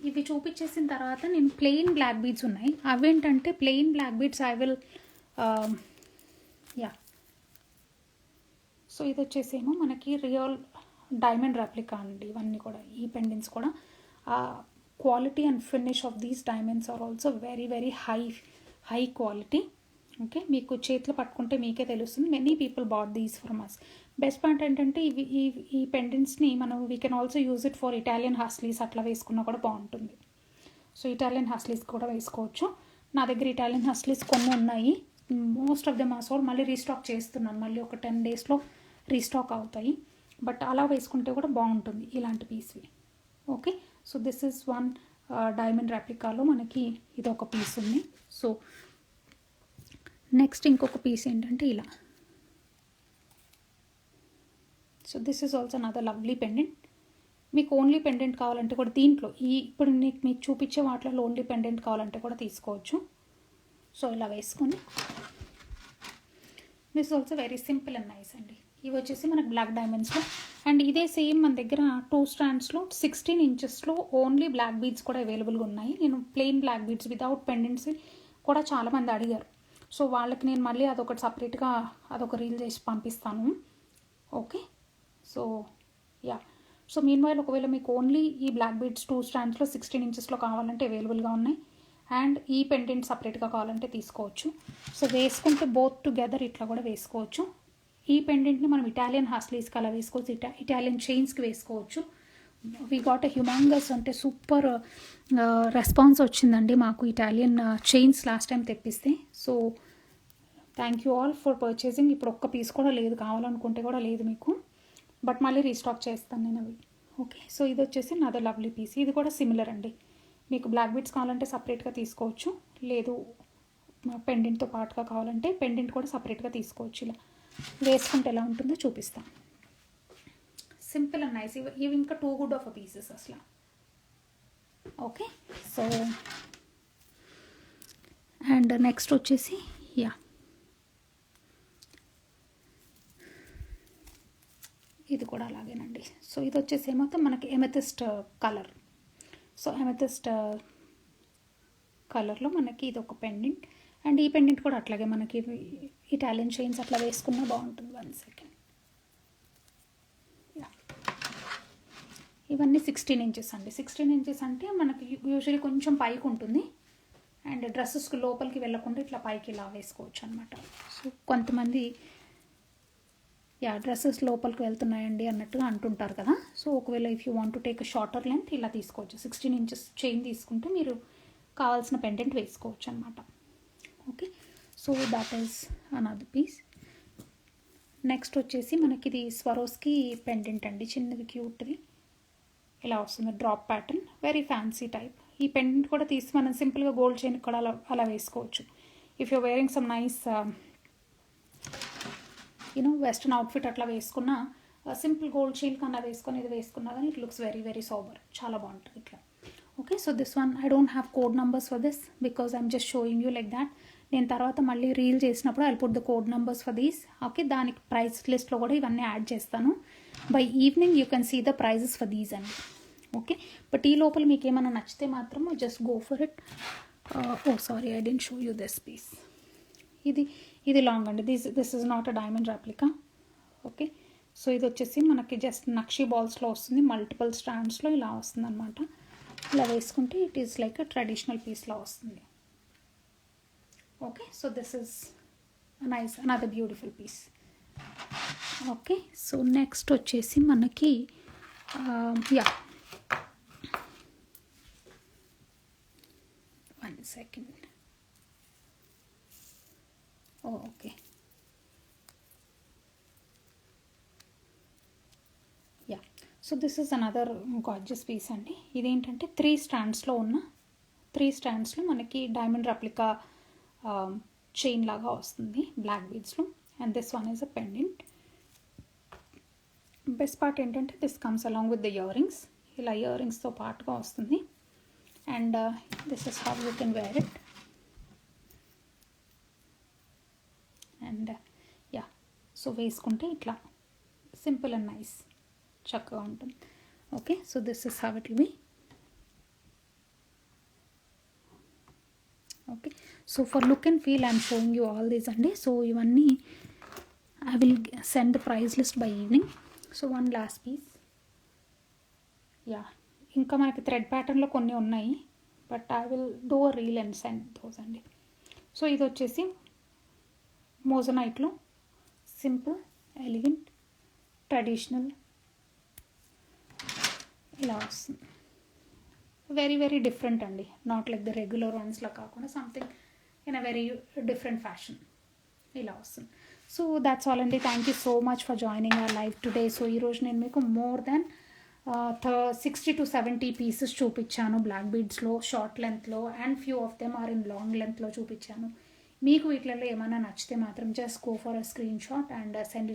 ఇవి చూపించేసిన తర్వాత నేను ప్లెయిన్ బ్లాక్ బీడ్స్ ఉన్నాయి. అవేంటంటే plain black beads I will so ఇది వచ్చేసేమో మనకి రియల్ డైమండ్ రెప్లికా అండి ఇవన్నీ కూడా. ఈ పెండెంట్స్ కూడా quality and finish of these diamonds are also very very high quality. Okay, మీకు చేతిలో పట్టుకుంటే మీకే తెలుస్తుంది. Many people bought these from us. Best point ఏంటంటే ఈ పెండెంట్స్ని మనం we can also use it for Italian హస్లీస్ అట్లా వేసుకున్నా కూడా బాగుంటుంది. సో ఇటాలియన్ హస్లీస్ కూడా వేసుకోవచ్చు. నా దగ్గర ఇటాలియన్ హస్లీస్ కొన్ని ఉన్నాయి, most of them are sold. మళ్ళీ రీస్టాక్ చేస్తున్నాను, మళ్ళీ ఒక 10 డేస్లో రీస్టాక్ అవుతాయి. బట్ అలా వేసుకుంటే కూడా బాగుంటుంది ఇలాంటి పీస్వి. Okay, so this is one diamond రెప్లికాలో మనకి ఇది ఒక పీస్ ఉంది. సో నెక్స్ట్ ఇంకొక పీస్ ఏంటంటే ఇలా. So this is also another lovely pendant. మీకు ఓన్లీ పెండెంట్ కావాలంటే కూడా దీంట్లో ఇప్పుడు మీకు చూపించే వాటిలో ఓన్లీ పెండెంట్ కావాలంటే కూడా తీసుకోవచ్చు. సో ఇలా వేసుకొని this also very simple and nice అండి. ఇవి వచ్చేసి మనకు బ్లాక్ డైమండ్స్లో. అండ్ ఇదే సేమ్ మన దగ్గర 2 స్టాండ్స్లో 16 ఇంచెస్లో ఓన్లీ బ్లాక్ బీడ్స్ కూడా అవైలబుల్గా ఉన్నాయి. నేను plain black beads without pendants కూడా చాలామంది అడిగారు. సో వాళ్ళకి నేను మళ్ళీ అదొకటి సపరేట్గా అదొక రీల్ చేసి పంపిస్తాను. Okay, so so mean while ఒకవేళ మీకు ఓన్లీ ఈ బ్లాక్ బీడ్స్ 2 స్టాండ్స్లో 16 ఇంచెస్లో కావాలంటే అవైలబుల్గా ఉన్నాయి. అండ్ ఈ పెండెంట్ సపరేట్గా కావాలంటే తీసుకోవచ్చు. సో వేసుకుంటే బోత్ టుగెదర్ ఇట్లా కూడా వేసుకోవచ్చు. ఈ పెండెంట్ని మనం ఇటాలియన్ హాస్లీస్కి అలా వేసుకోవచ్చు, ఇటాలియన్ చైన్స్కి వేసుకోవచ్చు. వీ గాట్ ఎ హ్యూమాంగస్ అంటే సూపర్ రెస్పాన్స్ వచ్చిందండి మాకు ఇటాలియన్ చైన్స్ లాస్ట్ టైం తెప్పిస్తే. So thank you all for purchasing. ఇప్పుడు ఒక్క పీస్ కూడా లేదు, కావాలనుకుంటే కూడా లేదు మీకు, బట్ మళ్ళీ రీస్టాక్ చేస్తాను నేను అవి. ఓకే, సో ఇది వచ్చేసి నాదో లవ్లీ పీస్. ఇది కూడా సిమిలర్ అండి, మీకు బ్లాక్ బీడ్స్ కావాలంటే సపరేట్గా తీసుకోవచ్చు, లేదు పెండెంట్తో పాటుగా కావాలంటే పెండెంట్ కూడా సపరేట్గా తీసుకోవచ్చు. ఇలా వేసుకుంటే ఎలా ఉంటుందో చూపిస్తాను. Simple and nice. ఇవి ఇంకా too good of a pieces అసలు. ఓకే, సో అండ్ నెక్స్ట్ వచ్చేసి యా ఇది కూడా అలాగేనండి. సో ఇది వచ్చేసి ఏమవుతుంది మనకి ఎమెథిస్ట్ కలర్. సో ఎమెథిస్ట్ కలర్లో మనకి ఇది ఒక పెండెంట్, అండ్ ఈ పెండెంట్ కూడా అట్లాగే మనకి ఇటాలియన్ చైన్స్ అట్లా వేసుకున్నా బాగుంటుంది. 1 సెకండ్. ఇవన్నీ 16 ఇంచెస్ అండి. 16 ఇంచెస్ అంటే మనకి యూజువల్లీ కొంచెం పైకి ఉంటుంది, అండ్ డ్రెస్సెస్కి లోపలికి వెళ్ళకుండా ఇట్లా పైకి ఇలా వేసుకోవచ్చు అనమాట. సో కొంతమంది డ్రెస్సెస్ లోపలికి వెళ్తున్నాయండి అన్నట్టుగా అంటుంటారు కదా. సో ఒకవేళ if you want to take shorter length ఇలా తీసుకోవచ్చు. 16 ఇంచెస్ చైన్ తీసుకుంటే మీరు కావాల్సిన పెండెంట్ వేసుకోవచ్చు అనమాట. Okay, so that is another piece. Next వచ్చేసి మనకి ఇది స్వరోస్కి పెండెంట్ అండి, చిన్నది క్యూట్ది ఇలా వస్తుంది, drop pattern, very fancy type. ఈ పెండెంట్ కూడా తీసి మనం సింపుల్గా గోల్డ్ చైన్ కూడా అలా వేసుకోవచ్చు. If you wearing some nice western outfit అట్లా వేసుకున్న సింపుల్ గోల్డ్ చైన్ కన్నా వేసుకొని ఇది వేసుకున్నా కానీ it looks very very sober, చాలా బాగుంటుంది ఇట్లా. Okay, so this one I don't have code numbers for this because I'm just showing you like that. నేను తర్వాత మళ్ళీ రీల్ చేసినప్పుడు I put the code numbers for these. Okay, దానికి ప్రైస్ లిస్ట్లో కూడా ఇవన్నీ యాడ్ చేస్తాను. By evening you can see the prices for these అండి. ఓకే, బట్ ఈ లోపల మీకు ఏమైనా నచ్చితే మాత్రం just go for it. Oh sorry, I didn't show you this piece. ఇది లాంగ్ అండి, this is not a diamond replica. Okay, so ఇది వచ్చేసి మనకి జస్ట్ నక్షీ బాల్స్లో వస్తుంది, మల్టిపుల్ స్టాండ్స్లో ఇలా వస్తుంది అనమాట. ఇలా వేసుకుంటే it is like a traditional పీస్లా వస్తుంది. Okay, so this is nice, another beautiful piece. Okay, so next వచ్చేసి మనకి 1 second. Okay, so this is another gorgeous piece అండి. ఇదేంటంటే 3 స్టాండ్స్లో మనకి డైమండ్ రెప్లికా చైన్ లాగా వస్తుంది బ్లాక్ బీడ్స్లో, and this one is a pendant. Best part ఏంటంటే this comes along with the earrings, ఇలా ఇయర్ రింగ్స్తో పాటుగా వస్తుంది, and this is how you can wear it. And so వేసుకుంటే ఇట్లా సింపుల్ అండ్ నైస్, చక్కగా ఉంటుంది. Okay, so this is how it will be. Okay, so for look and feel I'm showing you all these అండి. సో ఇవన్నీ I will send the price list by evening. So one last piece. ఇంకా మనకి థ్రెడ్ ప్యాటర్న్లో కొన్ని ఉన్నాయి, but I will do a reel and send those అండి. సో ఇది వచ్చేసి మోజనైట్లో సింపుల్, ఎలిగెంట్, ట్రెడిషనల్ ఇలా వస్తుంది. వెరీ వెరీ డిఫరెంట్ అండి, నాట్ లైక్ ద రెగ్యులర్ వన్స్లా కాకుండా something in a very different fashion ఇలా వస్తుంది. సో దాట్స్ ఆల్ అండి. Thank you so much for joining our live today. So ఈరోజు నేను మీకు మోర్ దాన్ 60 to 70 పీసెస్ చూపించాను బ్లాక్ బీడ్స్లో, షార్ట్ లెంత్లో, and few of them are in long లెంత్లో చూపించాను. మీకు వీటిలలో ఏమైనా నచ్చితే మాత్రం just go for a screen shot and send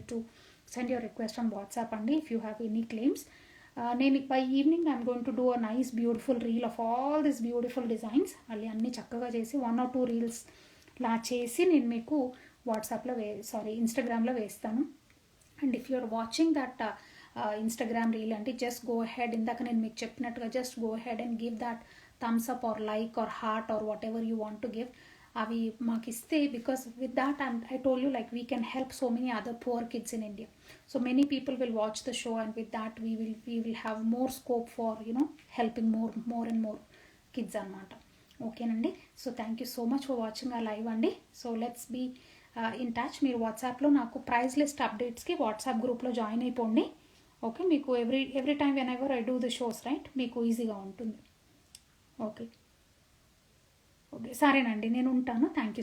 your request on WhatsApp అండి if you have any claims. నేను by evening I'm going to do a nice beautiful reel of all this beautiful designs. మళ్ళీ అన్నీ చక్కగా చేసి 1 or 2 రీల్స్ లా చేసి నేను మీకు వాట్సాప్లో ఇన్స్టాగ్రామ్లో వేస్తాను. And if you're watching that Instagram reel అంటే జస్ట్ గో హెడ్, ఇందాక నేను మీకు చెప్పినట్టుగా just go ahead and give that thumbs up or like or heart or whatever you want to give. అవి మాకు ఇస్తే, because with that I told you like we can help so many other poor kids in India. So many people will watch the show, and with that we will have more scope for helping more and more kids anamata. Okay nandi. So thank you so much for watching our live andi. So let's be in touch. మీరు వాట్సాప్లో నాకు ప్రైస్ లిస్ట్ అప్డేట్స్కి వాట్సాప్ గ్రూప్లో జాయిన్ అయిపోండి. ఓకే, మీకు every time when ever I do the shows right, మీకు ఈజీగా ఉంటుంది. ఓకే ఓకే, సరేనండి, నేను ఉంటాను. Thank you.